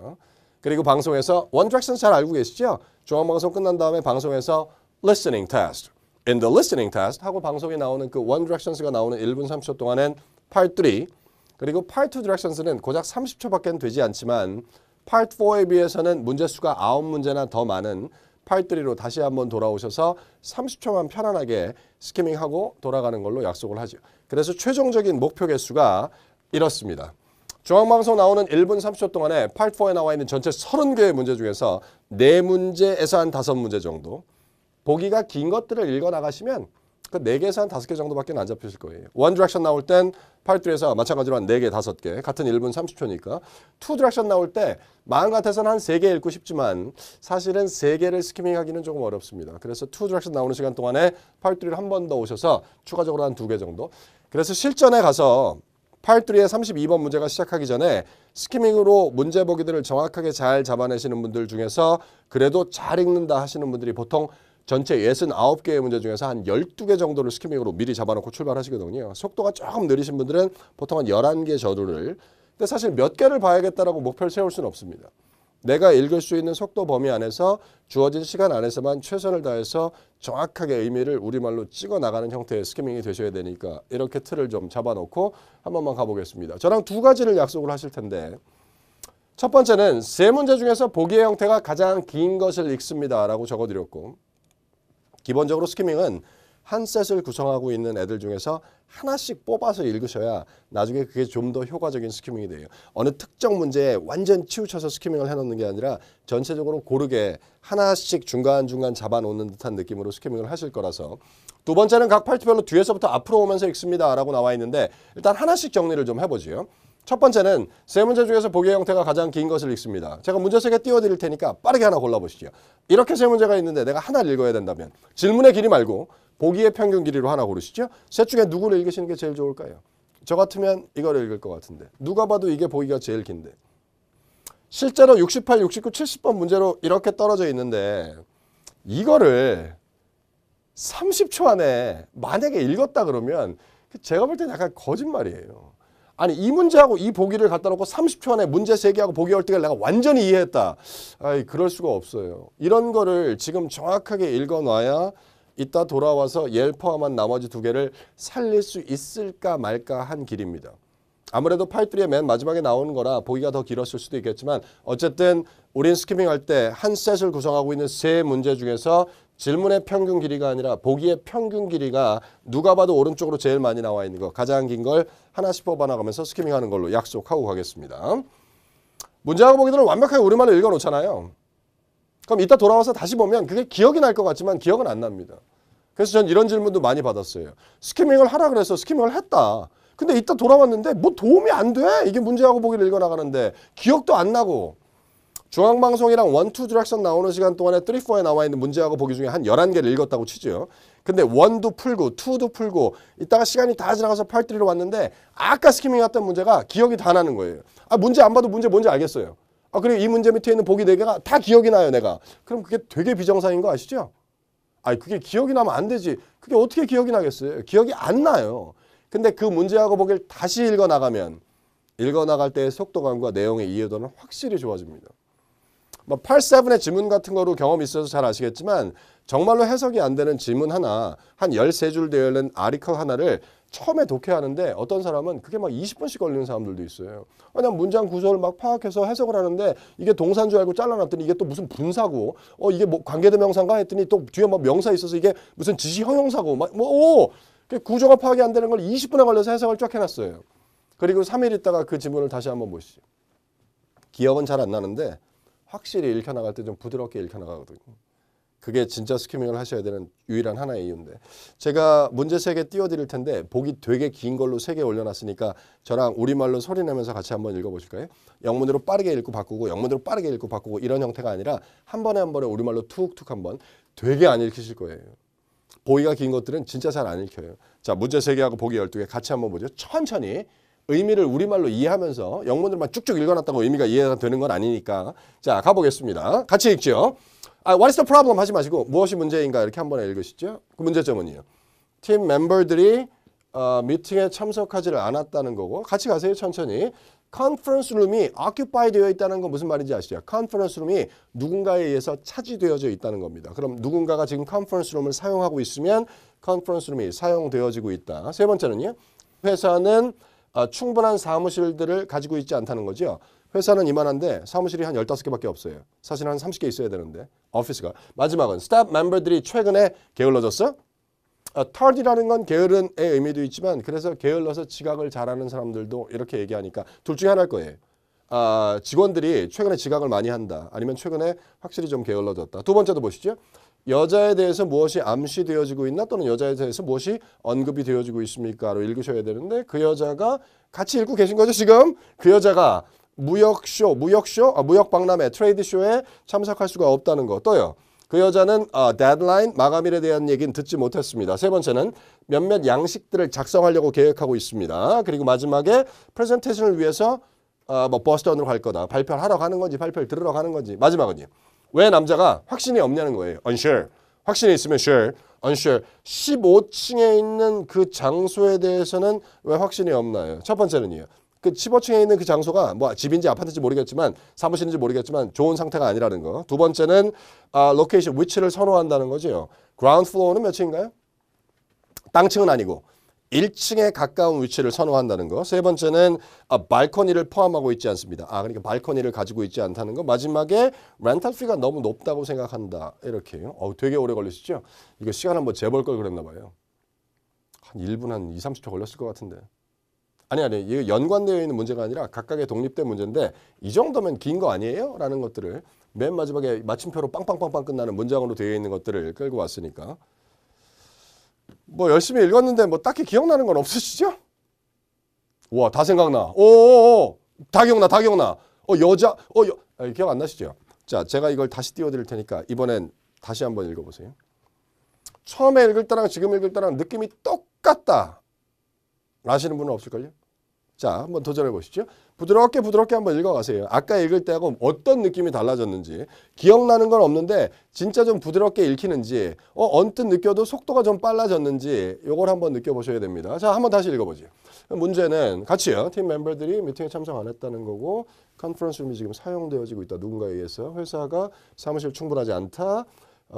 그리고 방송에서 원 디렉션 잘 알고 계시죠? 중앙방송 끝난 다음에 방송에서 listening test, in the listening test 하고 방송에 나오는 그 원 디렉션스가 나오는 1분 30초 동안엔 파트 3, 그리고 파트 2 디렉션스는 고작 30초밖에 되지 않지만 파트 4에 비해서는 문제 수가 9문제나 더 많은 파트 3로 다시 한번 돌아오셔서 30초만 편안하게 스키밍하고 돌아가는 걸로 약속을 하죠. 그래서 최종적인 목표 개수가 이렇습니다. 중앙방송 나오는 1분 30초 동안에 파트 4에 나와 있는 전체 30개의 문제 중에서 4문제에서 한 5문제 정도, 보기가 긴 것들을 읽어나가시면 그 4개에서 한 5개 정도밖에 안 잡히실 거예요. 원 디렉션 나올 땐 파트 3에서 마찬가지로 한 4개, 5개, 같은 1분 30초니까 투 디렉션 나올 때 마음 같아서는 한 3개 읽고 싶지만 사실은 3개를 스키밍하기는 조금 어렵습니다. 그래서 투 디렉션 나오는 시간 동안에 파트 3를 한 번 더 오셔서 추가적으로 한 2개 정도. 그래서 실전에 가서 파트 3의 32번 문제가 시작하기 전에 스키밍으로 문제 보기들을 정확하게 잘 잡아내시는 분들 중에서 그래도 잘 읽는다 하시는 분들이 보통 전체 69개의 문제 중에서 한 12개 정도를 스키밍으로 미리 잡아놓고 출발하시거든요. 속도가 조금 느리신 분들은 보통 한 11개 저도를. 근데 사실 몇 개를 봐야겠다라고 목표를 세울 수는 없습니다. 내가 읽을 수 있는 속도 범위 안에서 주어진 시간 안에서만 최선을 다해서 정확하게 의미를 우리말로 찍어 나가는 형태의 스키밍이 되셔야 되니까 이렇게 틀을 좀 잡아놓고 한 번만 가보겠습니다. 저랑 2가지를 약속을 하실 텐데 첫 번째는 3문제 중에서 보기의 형태가 가장 긴 것을 읽습니다 라고 적어드렸고 기본적으로 스키밍은 한 셋을 구성하고 있는 애들 중에서 하나씩 뽑아서 읽으셔야 나중에 그게 좀 더 효과적인 스키밍이 돼요. 어느 특정 문제에 완전 치우쳐서 스키밍을 해놓는 게 아니라 전체적으로 고르게 하나씩 중간중간 잡아놓는 듯한 느낌으로 스키밍을 하실 거라서 두 번째는 각 파트별로 뒤에서부터 앞으로 오면서 읽습니다 라고 나와 있는데 일단 하나씩 정리를 좀 해보지요. 첫 번째는 3문제 중에서 보기의 형태가 가장 긴 것을 읽습니다. 제가 문제 3개 띄워드릴 테니까 빠르게 하나 골라보시죠. 이렇게 3문제가 있는데 내가 하나를 읽어야 된다면 질문의 길이 말고 보기의 평균 길이로 하나 고르시죠. 셋 중에 누구를 읽으시는 게 제일 좋을까요? 저 같으면 이거를 읽을 것 같은데 누가 봐도 이게 보기가 제일 긴데 실제로 68, 69, 70번 문제로 이렇게 떨어져 있는데 이거를 30초 안에 만약에 읽었다 그러면 제가 볼 때 약간 거짓말이에요. 아니 이 문제하고 이 보기를 갖다 놓고 30초 안에 문제 3개하고 보기 10개를 내가 완전히 이해했다. 아이 그럴 수가 없어요. 이런 거를 지금 정확하게 읽어놔야 이따 돌아와서 얘를 포함한 나머지 2개를 살릴 수 있을까 말까 한 길입니다. 아무래도 파트 3의 맨 마지막에 나오는 거라 보기가 더 길었을 수도 있겠지만 어쨌든 우린 스키밍 할 때 한 셋을 구성하고 있는 3문제 중에서 질문의 평균 길이가 아니라 보기의 평균 길이가 누가 봐도 오른쪽으로 제일 많이 나와 있는 거 가장 긴 걸 하나씩 뽑아나가면서 스키밍하는 걸로 약속하고 가겠습니다. 문제하고 보기들은 완벽하게 우리말로 읽어놓잖아요. 그럼 이따 돌아와서 다시 보면 그게 기억이 날 것 같지만 기억은 안 납니다. 그래서 전 이런 질문도 많이 받았어요. 스키밍을 하라 그래서 스키밍을 했다. 근데 이따 돌아왔는데 뭐 도움이 안 돼. 이게 문제하고 보기를 읽어나가는데 기억도 안 나고. 중앙방송이랑 1, 2 디렉션 나오는 시간 동안에 3, 4에 나와 있는 문제하고 보기 중에 한 11개를 읽었다고 치죠. 근데 1도 풀고 2도 풀고 이따가 시간이 다 지나가서 파트 3로 왔는데 아까 스키밍 했던 문제가 기억이 다 나는 거예요. 아 문제 안 봐도 문제 뭔지 알겠어요. 아 그리고 이 문제 밑에 있는 보기 4개가 다 기억이 나요 내가. 그럼 그게 되게 비정상인 거 아시죠? 아니 그게 기억이 나면 안 되지. 그게 어떻게 기억이 나겠어요? 기억이 안 나요. 근데 그 문제하고 보기를 다시 읽어나가면 읽어나갈 때의 속도감과 내용의 이해도는 확실히 좋아집니다. 뭐 8-7의 지문 같은 거로 경험이 있어서 잘 아시겠지만 정말로 해석이 안 되는 지문 하나 한 13줄 되어 있는 아리커 하나를 처음에 독해하는데 어떤 사람은 그게 막 20분씩 걸리는 사람들도 있어요. 그냥 문장 구조를 막 파악해서 해석을 하는데 이게 동사인 줄 알고 잘라놨더니 이게 또 무슨 분사고 이게 뭐 관계대명사인가 했더니 또 뒤에 막 명사 있어서 이게 무슨 지시 형용사고 막 구조가 파악이 안 되는 걸 20분에 걸려서 해석을 쫙 해놨어요. 그리고 3일 있다가 그 지문을 다시 한번 보시죠. 기억은 잘 안 나는데 확실히 읽혀나갈 때 좀 부드럽게 읽혀나가거든요. 그게 진짜 스키밍을 하셔야 되는 유일한 하나의 이유인데 제가 문제 3개 띄워드릴 텐데 보기 되게 긴 걸로 3개 올려놨으니까 저랑 우리말로 소리 내면서 같이 한번 읽어보실까요? 영문으로 빠르게 읽고 바꾸고 영문으로 빠르게 읽고 바꾸고 이런 형태가 아니라 한 번에 우리말로 툭툭 한번 되게 안 읽히실 거예요. 보기가 긴 것들은 진짜 잘 안 읽혀요. 자, 문제 3개하고 보기 12개 같이 한번 보죠. 천천히 의미를 우리말로 이해하면서 영문으로만 쭉쭉 읽어놨다고 의미가 이해가 되는 건 아니니까 자, 가보겠습니다. 같이 읽죠. What is the problem 하지 마시고 무엇이 문제인가 이렇게 한 번에 읽으시죠. 그 문제점은요. 팀 멤버들이 미팅에 참석하지를 않았다는 거고 같이 가세요. 천천히. 컨퍼런스 룸이 occupy 되어 있다는 건 무슨 말인지 아시죠? 컨퍼런스 룸이 누군가에 의해서 차지되어져 있다는 겁니다. 그럼 누군가가 지금 컨퍼런스 룸을 사용하고 있으면 컨퍼런스 룸이 사용되어지고 있다. 세 번째는요. 회사는 충분한 사무실들을 가지고 있지 않다는 거죠. 회사는 이만한데 사무실이 한 15개밖에 없어요. 사실 한 30개 있어야 되는데 오피스가. 마지막은 스탑 멤버들이 최근에 게을러졌어? 털이라는 건 게으른의 의미도 있지만 그래서 게을러서 지각을 잘하는 사람들도 이렇게 얘기하니까 둘 중에 하나일 거예요. 직원들이 최근에 지각을 많이 한다. 아니면 최근에 확실히 좀 게을러졌다. 두 번째도 보시죠. 여자에 대해서 무엇이 암시되어지고 있나 또는 여자에 대해서 무엇이 언급이 되어지고 있습니까?로 읽으셔야 되는데 그 여자가 같이 읽고 계신 거죠 지금? 그 여자가 무역 박람회, 트레이드쇼에 참석할 수가 없다는 거. 또요. 그 여자는 데드라인, 마감일에 대한 얘기는 듣지 못했습니다. 세 번째는 몇몇 양식들을 작성하려고 계획하고 있습니다. 그리고 마지막에 프레젠테이션을 위해서 버스턴으로 갈 거다. 발표를 하러 가는 건지 발표를 들으러 가는 건지. 마지막은요. 왜 남자가 확신이 없냐는 거예요. unsure. 확신이 있으면 sure, unsure. 15층에 있는 그 장소에 대해서는 왜 확신이 없나요? 첫 번째는요. 그 15층에 있는 그 장소가 뭐 집인지 아파트인지 모르겠지만 사무실인지 모르겠지만 좋은 상태가 아니라는 거. 두 번째는 로케이션, 위치를 선호한다는 거죠. 그라운드 플로어는 몇 층인가요? 땅층은 아니고 1층에 가까운 위치를 선호한다는 거. 세 번째는 발코니를 포함하고 있지 않습니다. 그러니까 발코니를 가지고 있지 않다는 거. 마지막에 렌탈 피가 너무 높다고 생각한다. 이렇게요. 되게 오래 걸리시죠? 이거 시간 한번 재볼 걸 그랬나 봐요. 한 1분 한 2, 30초 걸렸을 것 같은데. 아니 이게 연관되어 있는 문제가 아니라 각각의 독립된 문제인데 이 정도면 긴 거 아니에요? 라는 것들을 맨 마지막에 마침표로 빵빵빵빵 끝나는 문장으로 되어 있는 것들을 끌고 왔으니까 뭐 열심히 읽었는데 뭐 딱히 기억나는 건 없으시죠? 우와 다 생각나. 오오오 다 기억나. 여자 기억 안 나시죠? 자 제가 이걸 다시 띄워드릴 테니까 이번엔 다시 한번 읽어보세요. 처음에 읽을 때랑 지금 읽을 때랑 느낌이 똑같다. 아시는 분은 없을걸요? 자, 한번 도전해 보시죠. 부드럽게 한번 읽어가세요. 아까 읽을 때하고 어떤 느낌이 달라졌는지. 기억나는 건 없는데 진짜 좀 부드럽게 읽히는지 언뜻 느껴도 속도가 좀 빨라졌는지 이걸 한번 느껴보셔야 됩니다. 자, 한번 다시 읽어보죠. 문제는 같이요. 팀 멤버들이 미팅에 참석 안 했다는 거고 컨퍼런스 룸이 지금 사용되어지고 있다. 누군가에 의해서. 회사가 사무실 충분하지 않다.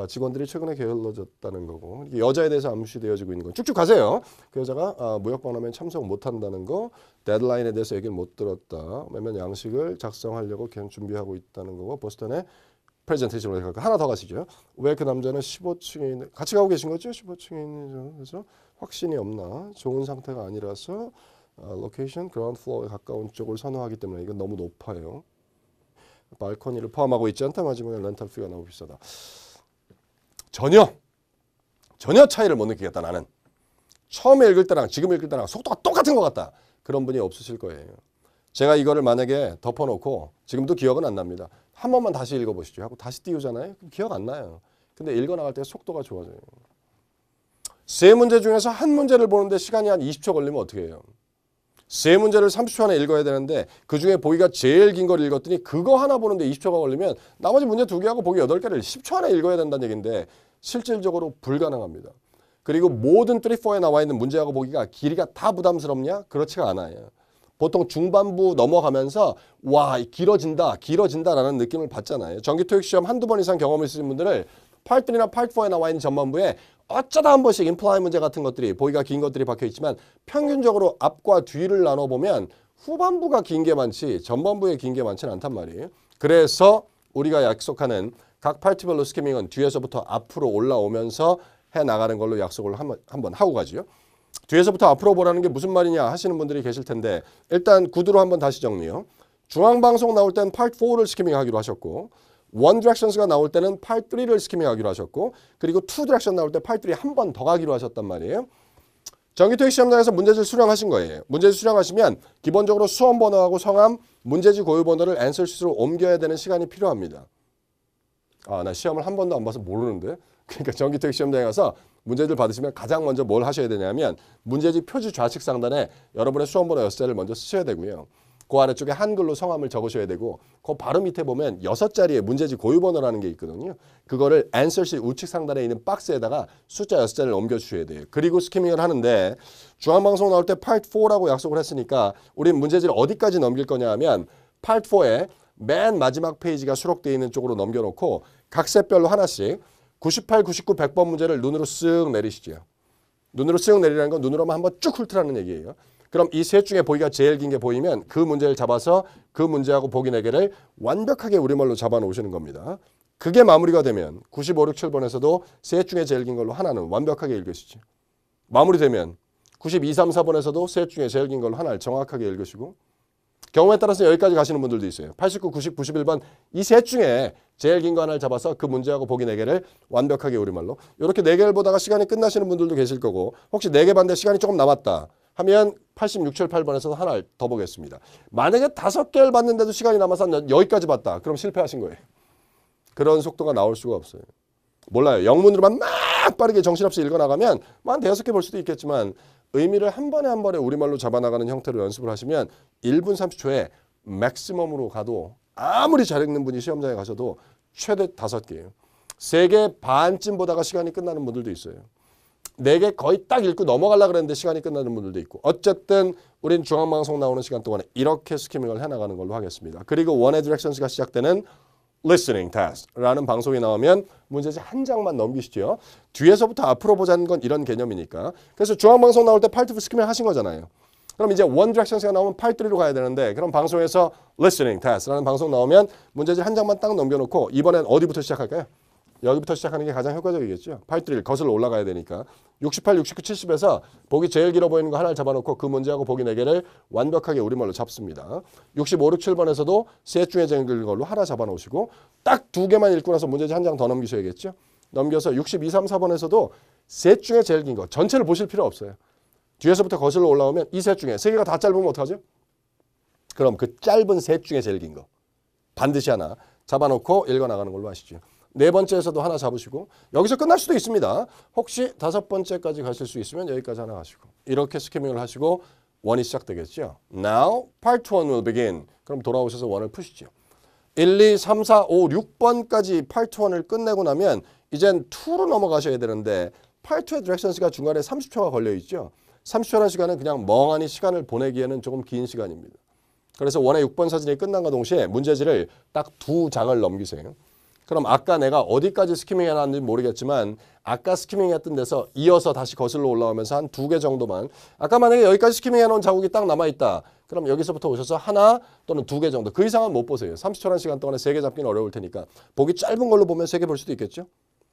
직원들이 최근에 게을러졌다는 거고 여자에 대해서 암시되어지고 있는 건 쭉쭉 가세요. 그 여자가 무역박람회에 참석 못한다는 거, 데드라인에 대해서 얘기를 못 들었다. 몇몇 양식을 작성하려고 계속 준비하고 있다는 거고 보스턴에 프레젠테이션을 할까. 하나 더 가시죠. 왜 그 남자는 15층에 있는 같이 가고 계신 거죠? 15층에 있는 그래서 확신이 없나? 좋은 상태가 아니라서 로케이션 그라운드 플로어에 가까운 쪽을 선호하기 때문에 이건 너무 높아요. 발코니를 포함하고 있지 않다. 마지막에 렌탈 피가 너무 비싸다. 전혀 차이를 못 느끼겠다. 나는 처음에 읽을 때랑 지금 읽을 때랑 속도가 똑같은 것 같다. 그런 분이 없으실 거예요. 제가 이거를 만약에 덮어놓고 지금도 기억은 안 납니다. 한 번만 다시 읽어보시죠 하고 다시 띄우잖아요. 그럼 기억 안 나요. 근데 읽어나갈 때 속도가 좋아져요. 세 문제 중에서 한 문제를 보는데 시간이 한 20초 걸리면 어떻게 해요? 세 문제를 30초 안에 읽어야 되는데 그중에 보기가 제일 긴 걸 읽었더니 그거 하나 보는데 20초가 걸리면 나머지 문제 2개하고 보기 8개를 10초 안에 읽어야 된다는 얘기인데 실질적으로 불가능합니다. 그리고 모든 3, 4에 나와 있는 문제하고 보기가 길이가 다 부담스럽냐? 그렇지가 않아요. 보통 중반부 넘어가면서 와 길어진다라는 느낌을 받잖아요. 정기 토익 시험 한두 번 이상 경험을 있으신 분들을 파트 3나 파트 4에 나와 있는 전반부에 어쩌다 한 번씩 인플라이 문제 같은 것들이 보기가 긴 것들이 박혀 있지만 평균적으로 앞과 뒤를 나눠보면 후반부가 긴 게 많지 전반부에 긴 게 많지는 않단 말이에요. 그래서 우리가 약속하는 각 파트별로 스키밍은 뒤에서부터 앞으로 올라오면서 해나가는 걸로 약속을 한번 하고 가죠. 뒤에서부터 앞으로 보라는 게 무슨 말이냐 하시는 분들이 계실 텐데 일단 구두로 한번 다시 정리요. 중앙방송 나올 땐 파트 4를 스키밍 하기로 하셨고 One Directions가 나올 때는 Part 3를 스키밍하기로 하셨고 그리고 Two Direction 나올 때 Part 3 한 번 더 가기로 하셨단 말이에요. 전기토익 시험장에서 문제지를 수령하신 거예요. 문제지 수령하시면 기본적으로 수험 번호하고 성함, 문제지 고유 번호를 앤서 시트로 옮겨야 되는 시간이 필요합니다. 아, 나 시험을 한 번도 안 봐서 모르는데. 그러니까 전기토익 시험장에 가서 문제지를 받으시면 가장 먼저 뭘 하셔야 되냐면 문제지 표지 좌측 상단에 여러분의 수험 번호 6자를 먼저 쓰셔야 되고요. 그 아래쪽에 한글로 성함을 적으셔야 되고 그 바로 밑에 보면 6자리의 문제지 고유 번호라는 게 있거든요. 그거를 앤서 시트 우측 상단에 있는 박스에다가 숫자 6자를 옮겨주셔야 돼요. 그리고 스키밍을 하는데 중앙방송 나올 때 Part 4라고 약속을 했으니까 우린 문제지를 어디까지 넘길 거냐 하면 Part 4에 맨 마지막 페이지가 수록되어 있는 쪽으로 넘겨놓고 각 셋별로 하나씩 98, 99, 100번 문제를 눈으로 쓱 내리시죠. 눈으로 쓱 내리라는 건 눈으로만 한번 쭉 훑으라는 얘기예요. 그럼 이 셋 중에 보기가 제일 긴 게 보이면 그 문제를 잡아서 그 문제하고 보기 4개를 완벽하게 우리말로 잡아 놓으시는 겁니다. 그게 마무리가 되면 95, 6, 7번에서도 셋 중에 제일 긴 걸로 하나는 완벽하게 읽으시죠. 마무리되면 92, 3, 4번에서도 셋 중에 제일 긴 걸로 하나를 정확하게 읽으시고 경우에 따라서 여기까지 가시는 분들도 있어요. 89, 90, 91번 이 셋 중에 제일 긴 거 하나를 잡아서 그 문제하고 보기 4개를 완벽하게 우리말로 이렇게 4개를 보다가 시간이 끝나시는 분들도 계실 거고 혹시 4개 봤는데 시간이 조금 남았다 하면 86, 7, 8번에서 하나를 더 보겠습니다. 만약에 5개를 봤는데도 시간이 남아서 여기까지 봤다. 그럼 실패하신 거예요. 그런 속도가 나올 수가 없어요. 몰라요. 영문으로만 막 빠르게 정신없이 읽어나가면 한 5개 볼 수도 있겠지만 의미를 한 번에 우리말로 잡아나가는 형태로 연습을 하시면 1분 30초에 맥시멈으로 가도 아무리 잘 읽는 분이 시험장에 가셔도 최대 5개예요. 3개 반쯤 보다가 시간이 끝나는 분들도 있어요. 4개 거의 딱 읽고 넘어가려고 그랬는데 시간이 끝나는 분들도 있고 어쨌든 우린 중앙방송 나오는 시간 동안에 이렇게 스키밍을 해나가는 걸로 하겠습니다. 그리고 원의 디렉션스가 시작되는 listening test라는 방송이 나오면 문제지 한 장만 넘기시죠. 뒤에서부터 앞으로 보자는 건 이런 개념이니까. 그래서 중앙방송 나올 때 Part 2 스키밍 하신 거잖아요. 그럼 이제 One Directions가 나오면 Part 3로 가야 되는데 그럼 방송에서 listening test라는 방송 나오면 문제지 한 장만 딱 넘겨놓고 이번엔 어디부터 시작할까요? 여기부터 시작하는 게 가장 효과적이겠죠. Part 3를 거슬러 올라가야 되니까 68, 69, 70에서 보기 제일 길어 보이는 거 하나를 잡아놓고 그 문제하고 보기 4개를 완벽하게 우리말로 잡습니다. 65, 6, 7번에서도 셋 중에 제일 긴 걸로 하나 잡아놓으시고 딱 2개만 읽고 나서 문제지 한 장 더 넘기셔야겠죠. 넘겨서 62, 3, 4번에서도 셋 중에 제일 긴 거 전체를 보실 필요 없어요. 뒤에서부터 거슬러 올라오면 이 셋 중에 3개가 다 짧으면 어떡하죠? 그럼 그 짧은 셋 중에 제일 긴 거 반드시 하나 잡아놓고 읽어나가는 걸로 하시죠. 4번째에서도 하나 잡으시고 여기서 끝날 수도 있습니다. 혹시 5번째까지 가실 수 있으면 여기까지 하나 가시고 이렇게 스키밍을 하시고 원이 시작되겠죠. Now part 1 will begin. 그럼 돌아오셔서 원을 푸시죠. 1, 2, 3, 4, 5, 6번까지 part 1을 끝내고 나면 이젠 2로 넘어가셔야 되는데 part 2의 디렉션스가 중간에 30초가 걸려있죠. 30초라는 시간은 그냥 멍하니 시간을 보내기에는 조금 긴 시간입니다. 그래서 원의 6번 사진이 끝난과 동시에 문제지를 딱 2장을 넘기세요. 그럼 아까 내가 어디까지 스키밍 해놨는지 모르겠지만 아까 스키밍 했던 데서 이어서 다시 거슬러 올라오면서 한 2개 정도만 아까 만약에 여기까지 스키밍 해놓은 자국이 딱 남아있다. 그럼 여기서부터 오셔서 하나 또는 2개 정도 그 이상은 못 보세요. 30초라는 시간 동안에 3개 잡기는 어려울 테니까 보기 짧은 걸로 보면 3개 볼 수도 있겠죠.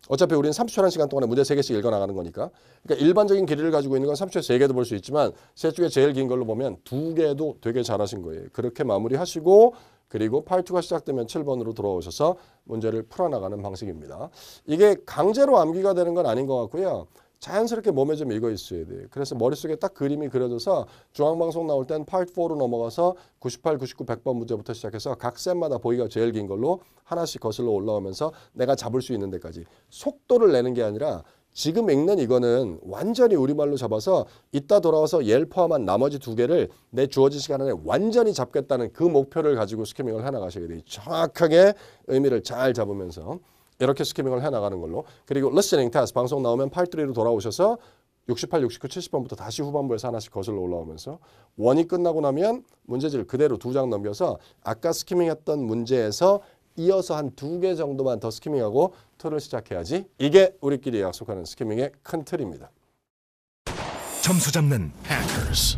어차피 우리는 30초라는 시간 동안에 문제 3개씩 읽어나가는 거니까. 그러니까 일반적인 길이를 가지고 있는 건 30초에 3개도 볼 수 있지만 셋 중에 제일 긴 걸로 보면 2개도 되게 잘하신 거예요. 그렇게 마무리하시고 그리고 Part 2가 시작되면 7번으로 돌아오셔서 문제를 풀어나가는 방식입니다. 이게 강제로 암기가 되는 건 아닌 것 같고요. 자연스럽게 몸에 좀 익어 있어야 돼요. 그래서 머릿속에 딱 그림이 그려져서 중앙방송 나올 땐 Part 4로 넘어가서 98, 99, 100번 문제부터 시작해서 각 셋마다 보기가 제일 긴 걸로 하나씩 거슬러 올라오면서 내가 잡을 수 있는 데까지 속도를 내는 게 아니라 지금 읽는 이거는 완전히 우리말로 잡아서 이따 돌아와서 얘를 포함한 나머지 2개를 내 주어진 시간 안에 완전히 잡겠다는 그 목표를 가지고 스키밍을 해나가셔야 돼요. 정확하게 의미를 잘 잡으면서 이렇게 스키밍을 해나가는 걸로. 그리고 listening test 방송 나오면 Part 3로 돌아오셔서 68, 69, 70번부터 다시 후반부에서 하나씩 거슬러 올라오면서 원이 끝나고 나면 문제지를 그대로 2장 넘겨서 아까 스키밍했던 문제에서 이어서 한 2개 정도만 더 스키밍하고 툴을 시작해야지. 이게 우리끼리 약속하는 스키밍의 큰 틀입니다. 점수 잡는 해커스.